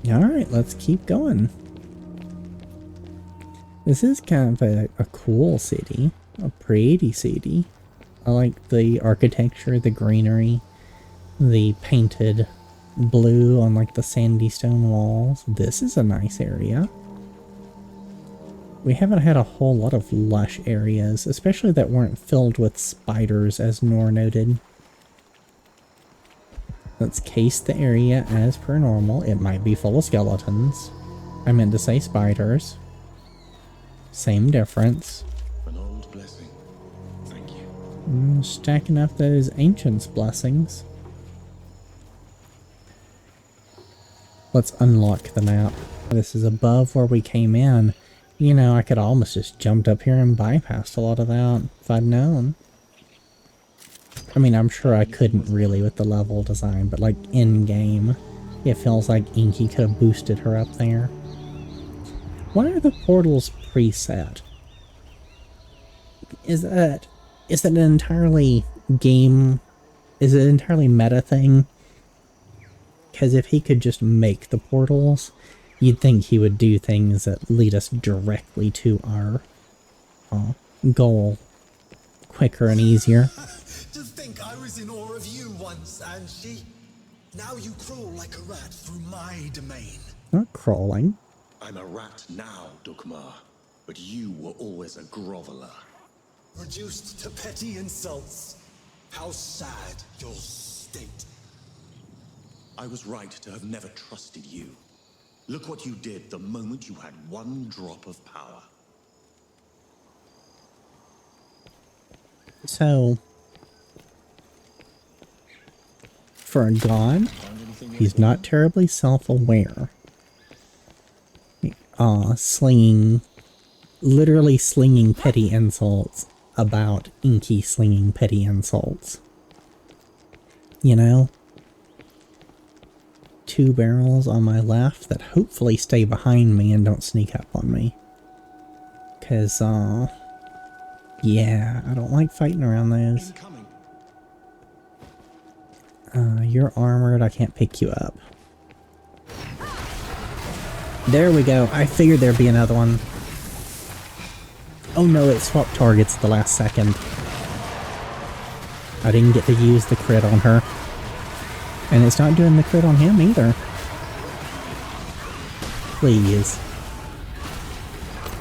Alright, let's keep going. This is kind of a cool city. A pretty city. I like the architecture, the greenery, the painted blue on like the sandy stone walls. This is a nice area. We haven't had a whole lot of lush areas, especially that weren't filled with spiders, as Nor noted. Let's case the area as per normal. It might be full of skeletons. I meant to say spiders. Same difference. An old blessing. Thank you. Stacking up those ancients' blessings. Let's unlock the map. This is above where we came in. You know, I could almost just jumped up here and bypassed a lot of that if I'd known. I mean, I'm sure I couldn't really with the level design, but like in-game, it feels like Inky could have boosted her up there. Why are the portals preset? Is it an entirely game? Is it an entirely meta thing? Because if he could just make the portals, you'd think he would do things that lead us directly to our goal quicker and easier. To think I was in awe of you once, Anshi. Now you crawl like a rat through my domain. Not crawling. I'm a rat now, Dukmar, but you were always a groveler. Reduced to petty insults. How sad your state. I was right to have never trusted you. Look what you did the moment you had one drop of power. So, for a god, he's not terribly self-aware. Literally slinging petty insults about Inky slinging petty insults. You know? 2 barrels on my left that hopefully stay behind me and don't sneak up on me. 'Cause, yeah, I don't like fighting around those. You're armored, I can't pick you up. There we go, I figured there'd be another one. Oh no, it swapped targets at the last second. I didn't get to use the crit on her. And it's not doing the crit on him either. Please.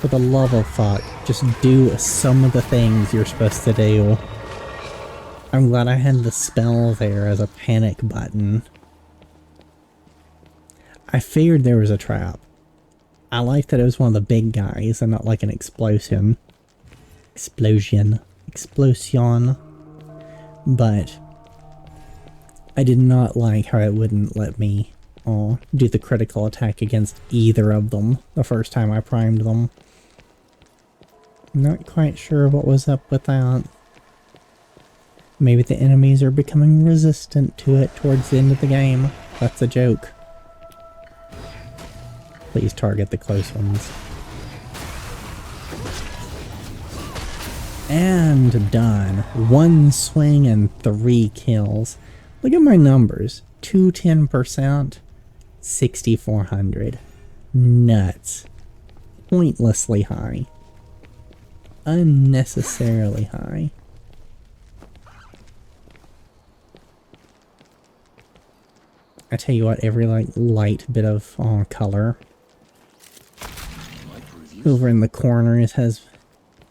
For the love of fuck, just do some of the things you're supposed to do. I'm glad I had the spell there as a panic button. I figured there was a trap. I like that it was one of the big guys and not like an explosion. Explosion. But I did not like how it wouldn't let me do the critical attack against either of them the first time I primed them. Not quite sure what was up with that. Maybe the enemies are becoming resistant to it towards the end of the game. That's a joke. Please target the close ones. And done. 1 swing and 3 kills. Look at my numbers. 210%. 6,400. Nuts. Pointlessly high. Unnecessarily high. I tell you what, every like light bit of color over in the corners has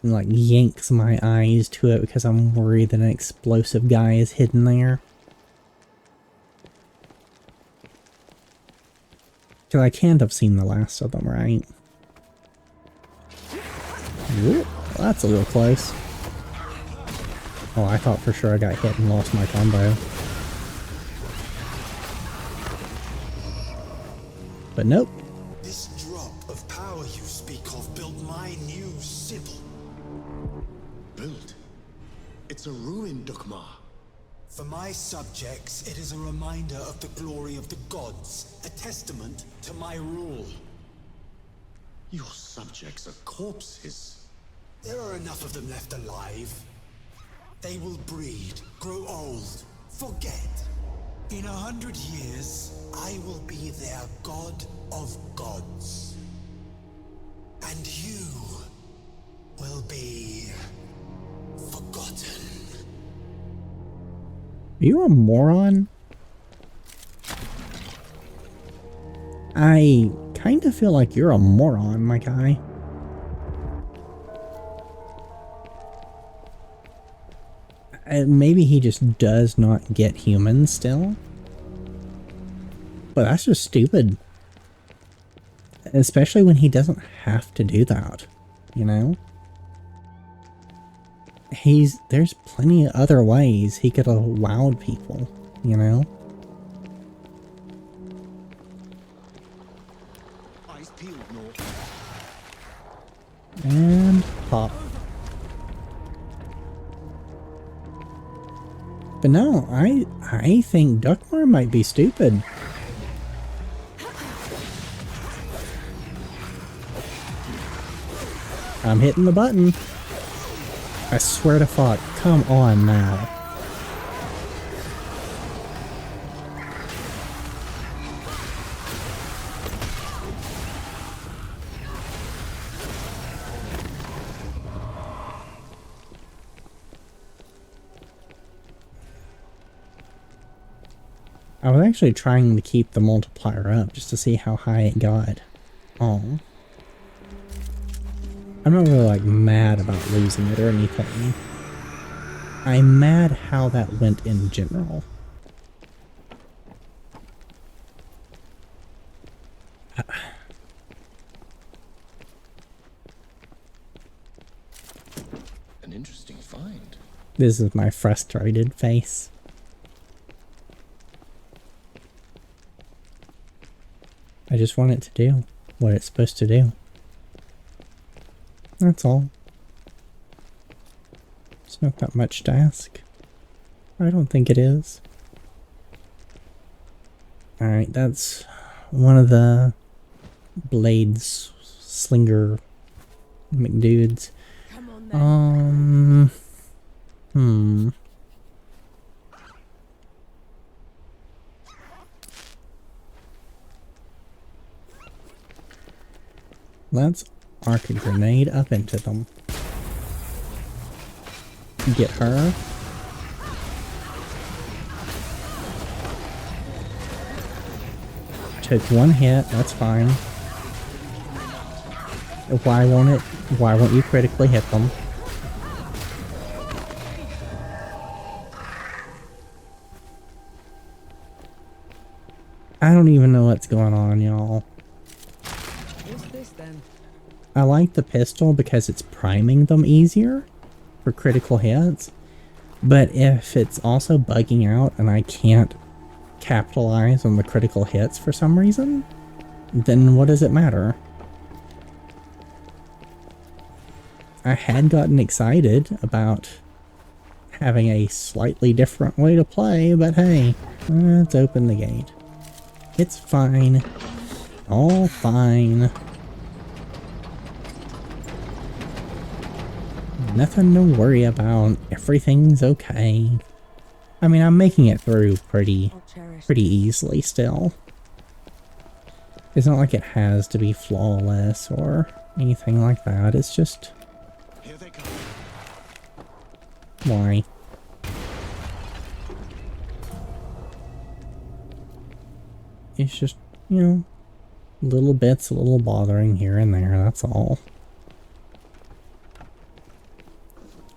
like yanks my eyes to it because I'm worried that an explosive guy is hidden there. Because I can't have seen the last of them, right? Whoop, that's a little close. Oh, I thought for sure I got hit and lost my combo. But nope. This drop of power you speak of built my new Sybil. Built? It's a ruin, Dukmar. For my subjects, it is a reminder of the glory of the gods, a testament to my rule. Your subjects are corpses. There are enough of them left alive. They will breed, grow old, forget. In 100 years, I will be their god of gods. And you will be forgotten. Are you a moron? I kind of feel like you're a moron, my guy. Maybe he just does not get humans still. But that's just stupid. Especially when he doesn't have to do that, you know? There's plenty of other ways he could have wowed people, you know? And pop. But no, I think Duckmar might be stupid. I'm hitting the button. I swear to fuck, come on now. I was actually trying to keep the multiplier up just to see how high it got. Oh. I'm not really like mad about losing it or anything. I'm mad how that went in general. An interesting find. This is my frustrated face. I just want it to do what it's supposed to do. That's all. It's not that much to ask. I don't think it is. Alright, that's one of the blades slinger McDudes. Let's arc a grenade up into them. Get her. Took one hit, that's fine. Why won't you critically hit them? I don't even know what's going on, y'all. I like the pistol because it's priming them easier for critical hits, but if it's also bugging out and I can't capitalize on the critical hits for some reason, then what does it matter? I had gotten excited about having a slightly different way to play, but hey, let's open the gate. It's fine. All fine. Nothing to worry about. Everything's okay. I mean, I'm making it through pretty easily still. It's not like it has to be flawless or anything like that. It's just... Here they come. Why? It's just, you know, little bits, a little bothering here and there, that's all.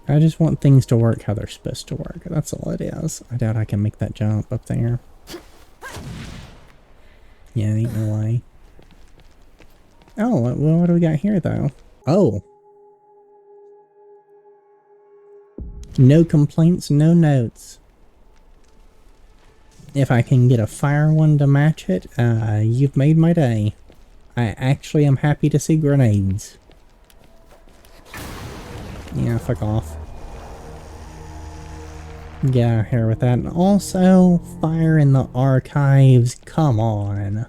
I just want things to work how they're supposed to work. That's all it is. I doubt I can make that jump up there. Yeah, ain't no way. Oh, what do we got here, though? Oh. No complaints, no notes. If I can get a fire one to match it, you've made my day. I actually am happy to see grenades. Yeah, fuck off. Get out of here with that. And also, fire in the archives. Come on.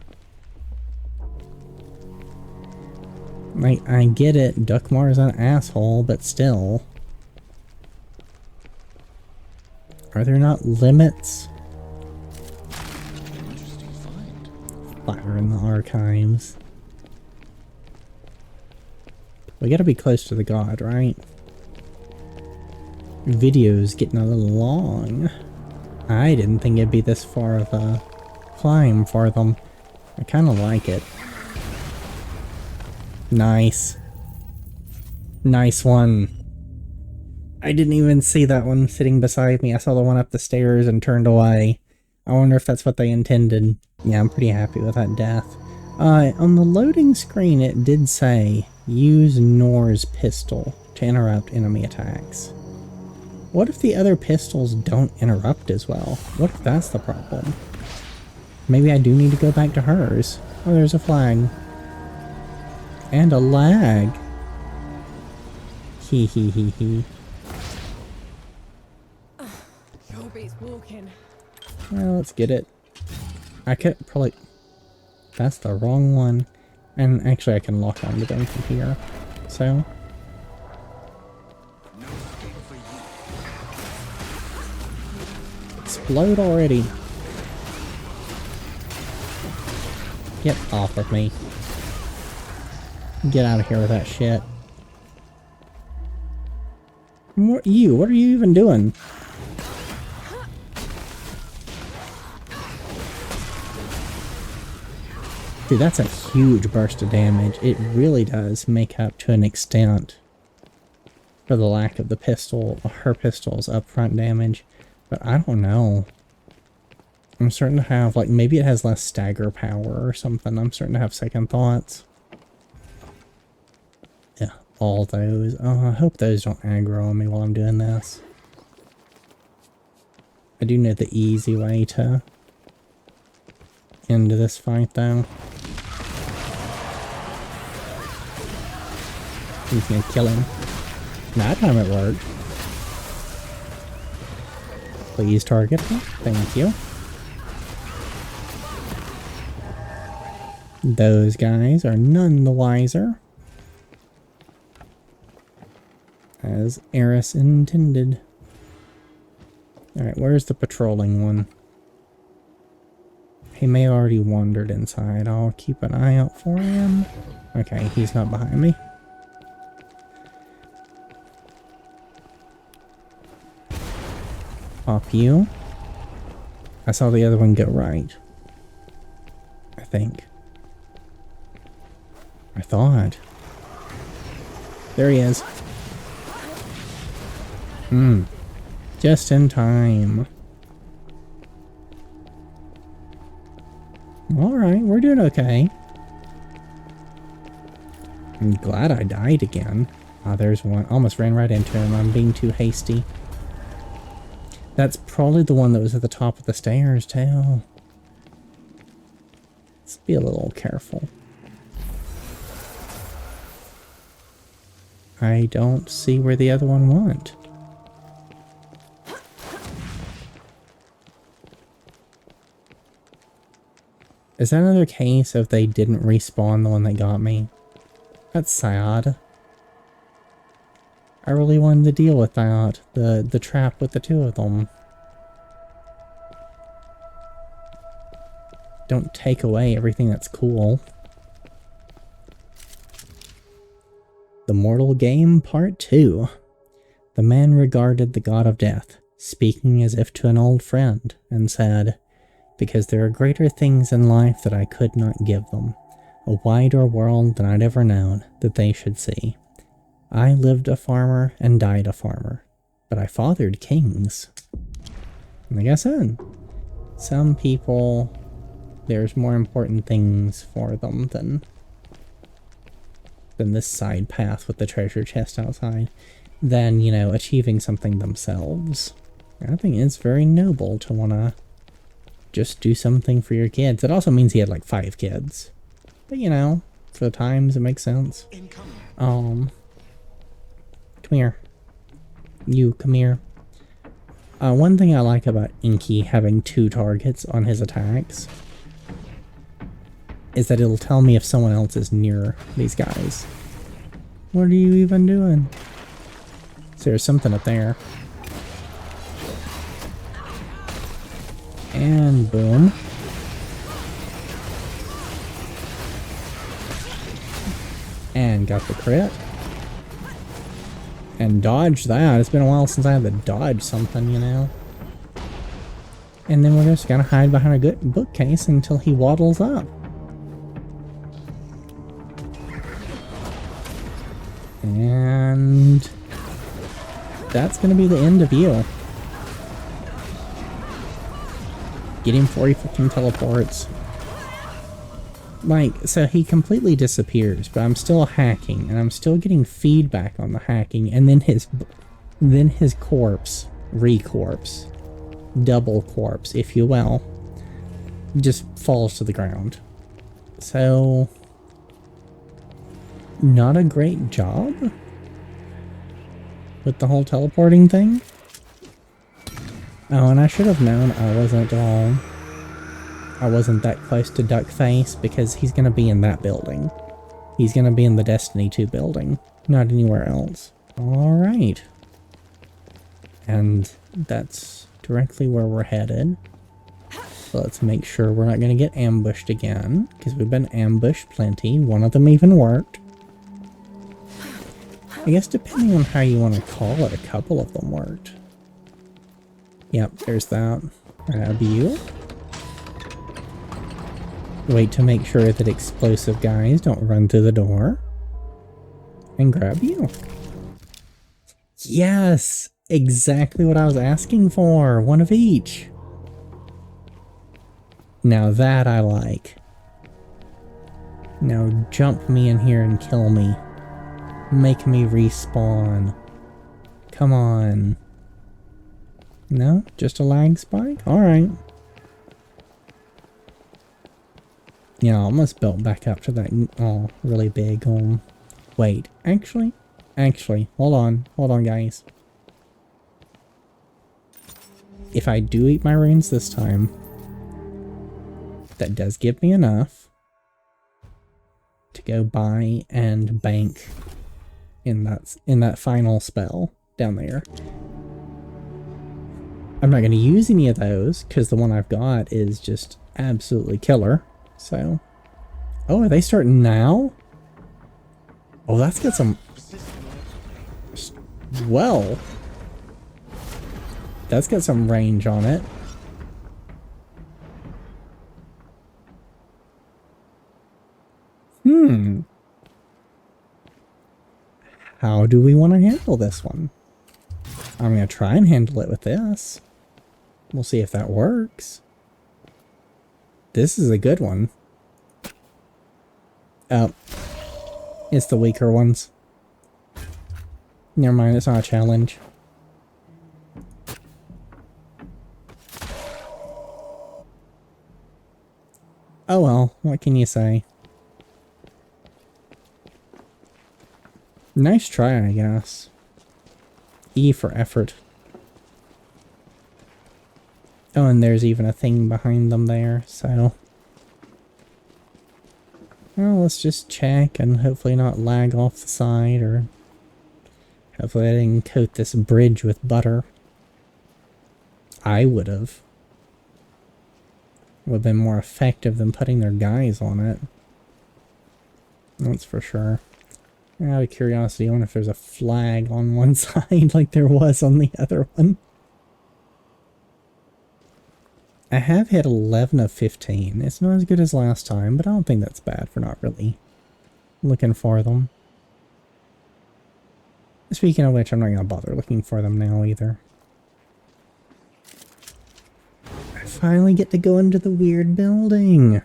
I get it. Duckmar's an asshole, but still. Are there not limits? Interesting find. Fire in the archives. We gotta be close to the god, right? Video's getting a little long. I didn't think it'd be this far of a climb for them. I kinda like it. Nice. Nice one. I didn't even see that one sitting beside me. I saw the one up the stairs and turned away. I wonder if that's what they intended. Yeah, I'm pretty happy with that death. On the loading screen it did say, use Nor's pistol to interrupt enemy attacks. What if the other pistols don't interrupt as well? What if that's the problem? Maybe I do need to go back to hers. Oh, there's a flag. And a lag. Hee hee hee hee. Sure beats walking. Well, let's get it. I could probably... That's the wrong one. And actually I can lock onto them from here. So... Explode already. Get off of me. Get out of here with that shit. What are you even doing? Dude, that's a huge burst of damage. It really does make up to an extent for the lack of the pistol, her pistol's upfront damage. But I don't know. I'm starting to have, like, maybe it has less stagger power or something. I'm starting to have second thoughts. Yeah, all those. Oh, I hope those don't aggro on me while I'm doing this. I do know the easy way to end this fight, though. He's gonna kill him. That time it worked. Please target me. Thank you. Those guys are none the wiser. As Eris intended. Alright, where's the patrolling one? He may have already wandered inside. I'll keep an eye out for him. Okay, he's not behind me. Pop you. I saw the other one go right. I think. I thought. There he is. Just in time. Alright, we're doing okay. I'm glad I died again. Ah, there's one. Almost ran right into him. I'm being too hasty. That's probably the one that was at the top of the stairs, too. Let's be a little careful. I don't see where the other one went. Is that another case of they didn't respawn the one that got me? That's sad. I really wanted to deal with that. The trap with the two of them. Don't take away everything that's cool. The Mortal Game Part 2. The man regarded the god of death, speaking as if to an old friend, and said, "Because there are greater things in life that I could not give them, a wider world than I'd ever known that they should see. I lived a farmer and died a farmer, but I fathered kings." And like I said, some people, there's more important things for them than this side path with the treasure chest outside, than, you know, achieving something themselves. I think it's very noble to want to just do something for your kids. It also means he had like 5 kids. But, you know, for the times, it makes sense. Come here. You, come here. One thing I like about Inky having 2 targets on his attacks is that it'll tell me if someone else is near these guys. What are you even doing? So there's something up there. And boom. And got the crit. And dodged that. It's been a while since I had to dodge something, you know. And then we're just gonna hide behind a good bookcase until he waddles up. And that's gonna be the end of you. Get him before he fucking teleports. Like, so he completely disappears, but I'm still hacking, and I'm still getting feedback on the hacking, and then his corpse, re-corpse, double corpse, if you will, just falls to the ground. So, not a great job? with the whole teleporting thing. Oh, and I should have known I wasn't that close to Duckface because he's gonna be in that building. He's gonna be in the Destiny 2 building, not anywhere else. Alright. And that's directly where we're headed. So let's make sure we're not gonna get ambushed again, because we've been ambushed plenty. One of them even worked. I guess depending on how you want to call it, a couple of them worked. Yep, there's that. Grab you. Wait to make sure that explosive guys don't run through the door. And grab you. Yes! Exactly what I was asking for! One of each! Now that I like. Now jump me in here and kill me. Make me respawn. Come on. No? Just a lag spike? Alright. Yeah, I almost built back up to that really big wait, actually, hold on guys. If I do eat my runes this time, that does give me enough to go buy and bank in that final spell down there. I'm not going to use any of those because the one I've got is just absolutely killer. So, oh, are they starting now? Oh, that's got some, well, that's got some range on it. How do we want to handle this one? I'm going to try and handle it with this. We'll see if that works. This is a good one. Oh. It's the weaker ones. Never mind, it's not a challenge. Oh well, what can you say? Nice try, I guess. E for effort. Oh, and there's even a thing behind them there, so... Well, let's just check and hopefully not lag off the side, or... Hopefully I didn't coat this bridge with butter. I would've. Would've been more effective than putting their guys on it. That's for sure. Out of curiosity, I wonder if there's a flag on one side like there was on the other one. I have hit 11 of 15. It's not as good as last time, but I don't think that's bad for not really looking for them. Speaking of which, I'm not going to bother looking for them now either. I finally get to go into the weird building.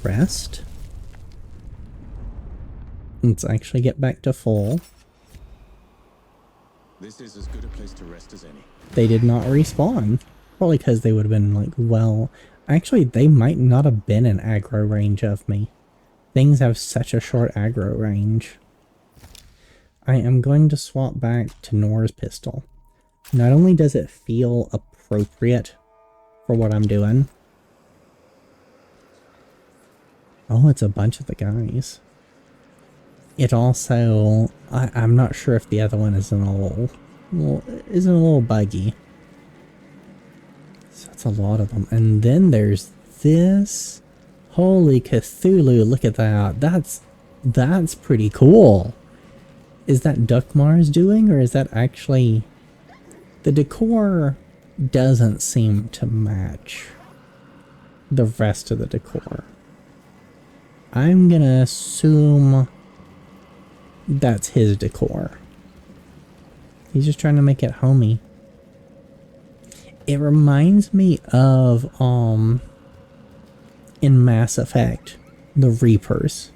Rest. Let's actually get back to full. This is as good a place to rest as any. They did not respawn. Probably because they would have been like, well... Actually, they might not have been in aggro range of me. Things have such a short aggro range. I am going to swap back to Nor's pistol. Not only does it feel appropriate for what I'm doing... Oh, it's a bunch of the guys. It also... I'm not sure if the other one is isn't a little buggy. So that's a lot of them. And then there's this. Holy Cthulhu, look at that. That's pretty cool. Is that Duckmar's doing, or is that actually... The decor doesn't seem to match the rest of the decor. I'm gonna assume that's his decor. He's just trying to make it homey. It reminds me of, in Mass Effect, the Reapers.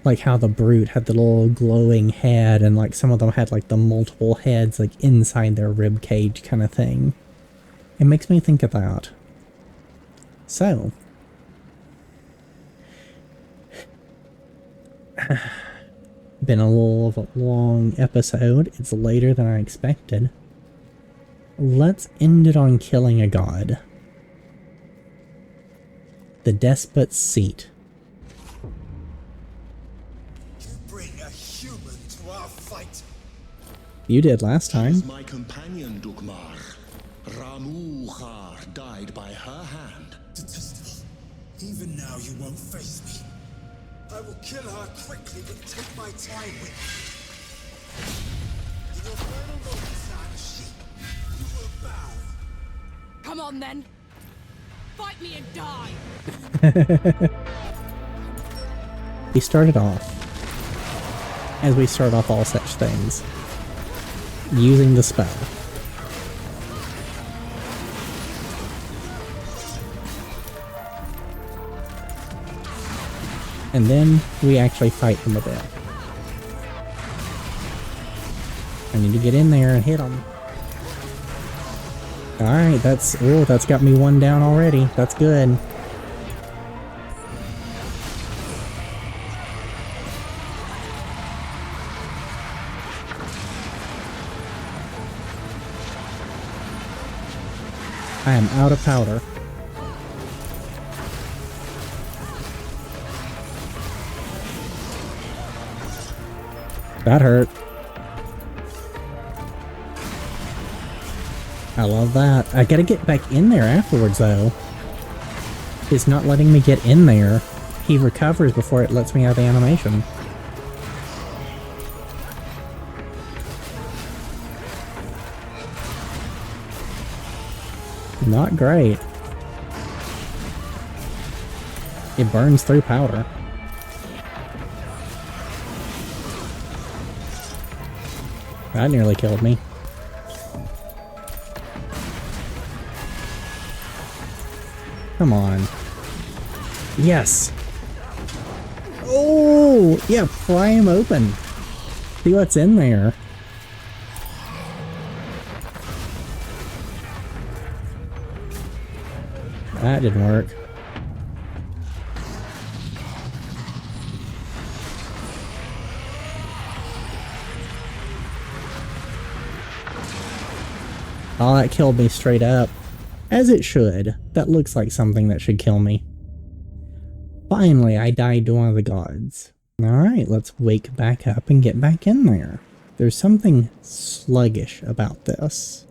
Like how the Brute had the little glowing head, and like some of them had like the multiple heads like inside their rib cage kind of thing. It makes me think of that. So... been a little of a long episode. It's later than I expected. Let's end it on killing a god. The despot's seat. You bring a human to our fight. You did last time. My companion Dugmar, Ramuhar, died by her hand. Detestable. Even now you won't face me. I will kill her quickly, but take my time with me. In your final moments, Anshi, you will bow. Come on then. Fight me and die. We started off, as we start off all such things, using the spell. And then we actually fight them a bit. I need to get in there and hit them. Alright, that's got me one down already. That's good. I am out of powder. That hurt. I love that. I gotta get back in there afterwards, though. It's not letting me get in there. He recovers before it lets me out of the animation. Not great. It burns through powder. That nearly killed me. Come on. Yes! Oh! Yeah, pry him open. See what's in there. That didn't work. Oh, that killed me straight up. As it should. That looks like something that should kill me. Finally, I died to one of the gods. Alright, let's wake back up and get back in there. There's something sluggish about this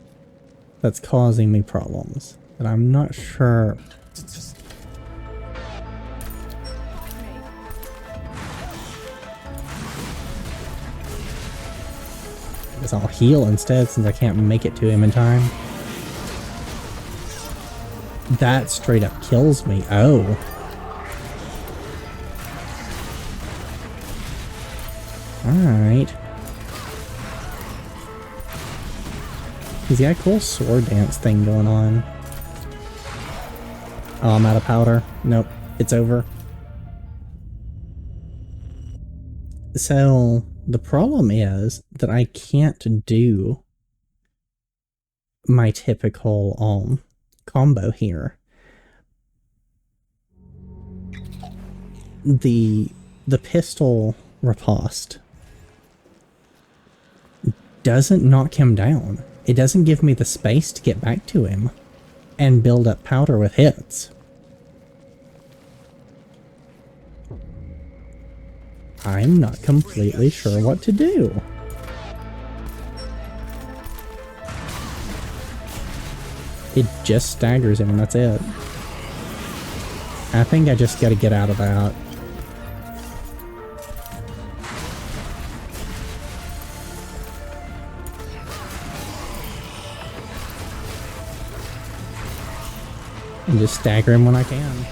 that's causing me problems, but I'm not sure. I guess I'll heal instead since I can't make it to him in time. That straight up kills me. Oh. Alright. He's got a cool sword dance thing going on. Oh, I'm out of powder. Nope. It's over. So, the problem is that I can't do my typical, combo here. The pistol riposte doesn't knock him down. It doesn't give me the space to get back to him and build up powder with hits. I'm not completely sure what to do. It just staggers him and that's it. I think I just gotta get out of that. And just stagger him when I can.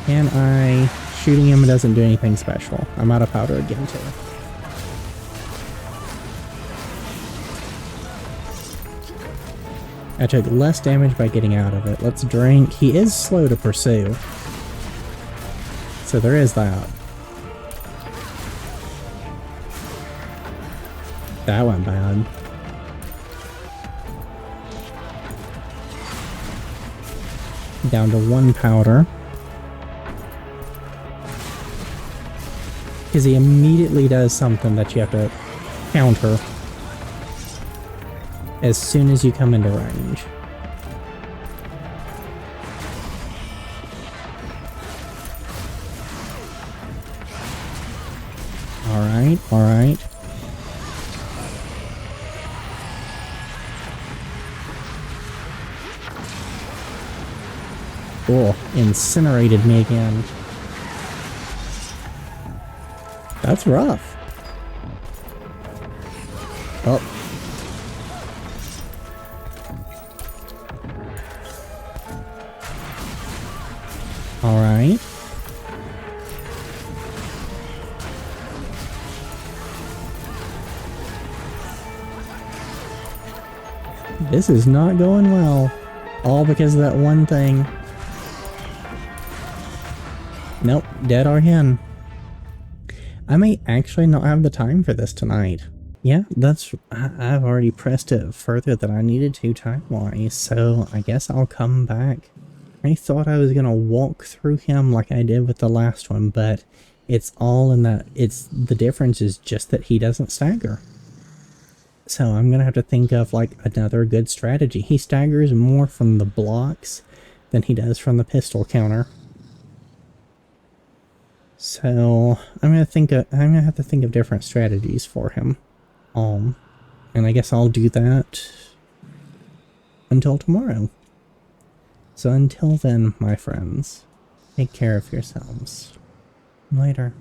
And shooting him doesn't do anything special. I'm out of powder again too. I took less damage by getting out of it. Let's drink. He is slow to pursue. So there is that. That went bad. Down to 1 powder. Because he immediately does something that you have to counter as soon as you come into range. Alright, alright. Oh, incinerated me again. That's rough. Oh. Alright. This is not going well. All because of that one thing. Nope, dead again. I may actually not have the time for this tonight. Yeah, I've already pressed it further than I needed to time-wise, so I guess I'll come back. I thought I was gonna walk through him like I did with the last one, but it's all in that, the difference is just that he doesn't stagger. So I'm gonna have to think of like another good strategy. He staggers more from the blocks than he does from the pistol counter. So I'm gonna have to think of different strategies for him. And I guess I'll do that until tomorrow. So until then, my friends, take care of yourselves. Later.